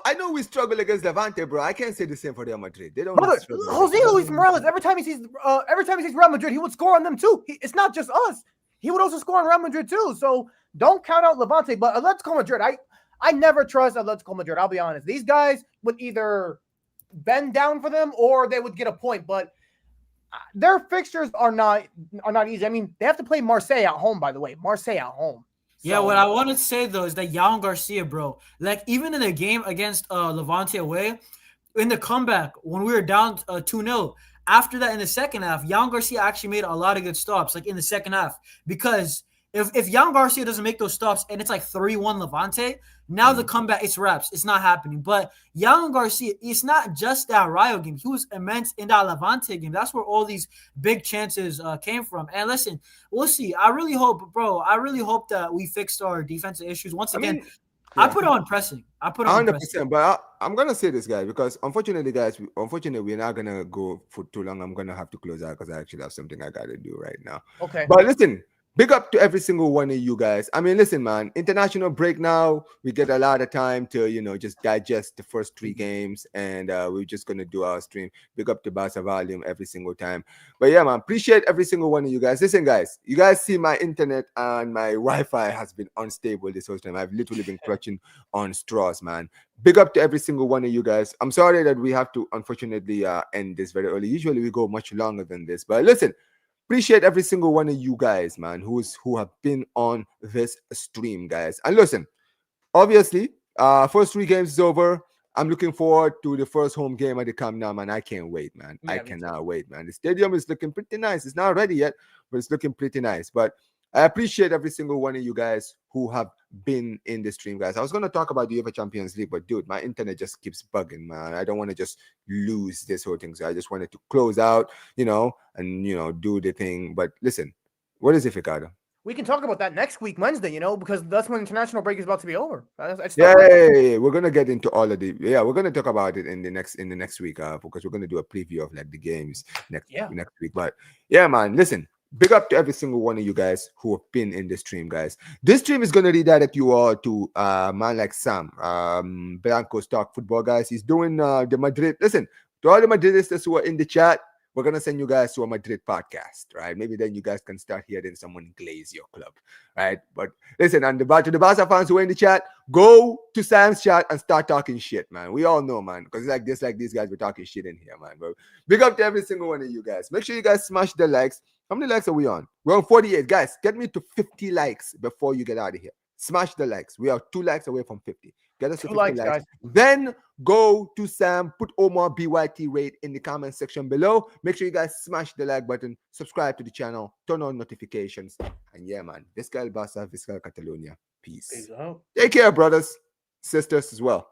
I know we struggle against Levante, bro. I can't say the same for Real Madrid. They don't. Brother, Jose Luis Morales, every time he sees Real Madrid, he would score on them too. It's not just us. He would also score on Real Madrid too. So don't count out Levante. But Atletico Madrid, I never trust Atletico Madrid. I'll be honest. These guys would either bend down for them or they would get a point. But their fixtures are not easy. I mean, they have to play Marseille at home, by the way. Marseille at home. So, yeah, what I want to say, though, is that Yamal Garcia, bro, like, even in the game against Levante away, in the comeback, when we were down 2-0, after that, in the second half, Yamal Garcia actually made a lot of good stops, like in the second half. Because if Yamal Garcia doesn't make those stops and it's like 3-1 Levante, now the comeback, it's wraps. It's not happening. But Yamal Garcia, it's not just that Rayo game. He was immense in that Levante game. That's where all these big chances came from. And listen, we'll see. I really hope that we fixed our defensive issues. Once again, I put on pressing. I put on 100%. Pressing. But I'm gonna say this, guys, because unfortunately, we're not gonna go for too long. I'm gonna have to close out because I actually have something I gotta do right now. Okay. But listen, big up to every single one of you guys. I mean, listen, man. International break now. We get a lot of time to just digest the first 3 games, and we're just gonna do our stream. Big up to Barça Volume every single time. But yeah, man, appreciate every single one of you guys. Listen, guys, you guys see my internet and my Wi-Fi has been unstable this whole time. I've literally been clutching on straws, man. Big up to every single one of you guys. I'm sorry that we have to unfortunately end this very early. Usually we go much longer than this, but listen. Appreciate every single one of you guys, man, who have been on this stream, guys. And listen, obviously, first 3 games is over. I'm looking forward to the first home game at the Camp Nou, man. I can't wait, man. Yeah, I cannot wait, man. The stadium is looking pretty nice. It's not ready yet, but it's looking pretty nice. But I appreciate every single one of you guys who have been in the stream, guys. I was going to talk about the UEFA Champions League, but dude, my internet just keeps bugging, man. I don't want to just lose this whole thing. So I just wanted to close out, and, do the thing. But listen, what is it, Ricardo? We can talk about that next week, Wednesday, because that's when international break is about to be over. Yeah. We're going to get into all of the, we're going to talk about it in the next week, because we're going to do a preview of like the games next week. But yeah, man, listen. Big up to every single one of you guys who have been in the stream, guys. This stream is going to redirect you all to man like Sam, Blanco's Talk Football, guys. He's doing the Madrid. Listen, to all the Madridistas who are in the chat, we're going to send you guys to a Madrid podcast, right? Maybe then you guys can start hearing someone glaze your club, right? But listen, and to the Barca fans who are in the chat, go to Sam's chat and start talking shit, man. We all know, man, because it's like these guys were talking shit in here, man. But big up to every single one of you guys. Make sure you guys smash the likes. How many likes are we on? We're on 48. Guys, get me to 50 likes before you get out of here. Smash the likes. We are 2 likes away from 50. Get us to 50 likes. Guys. Then go to Sam, put Omar BYT rate in the comment section below. Make sure you guys smash the like button, subscribe to the channel, turn on notifications. And yeah, man, Visca el Barça, Visca Catalonia. Peace. Peace out. Take care, brothers, sisters as well.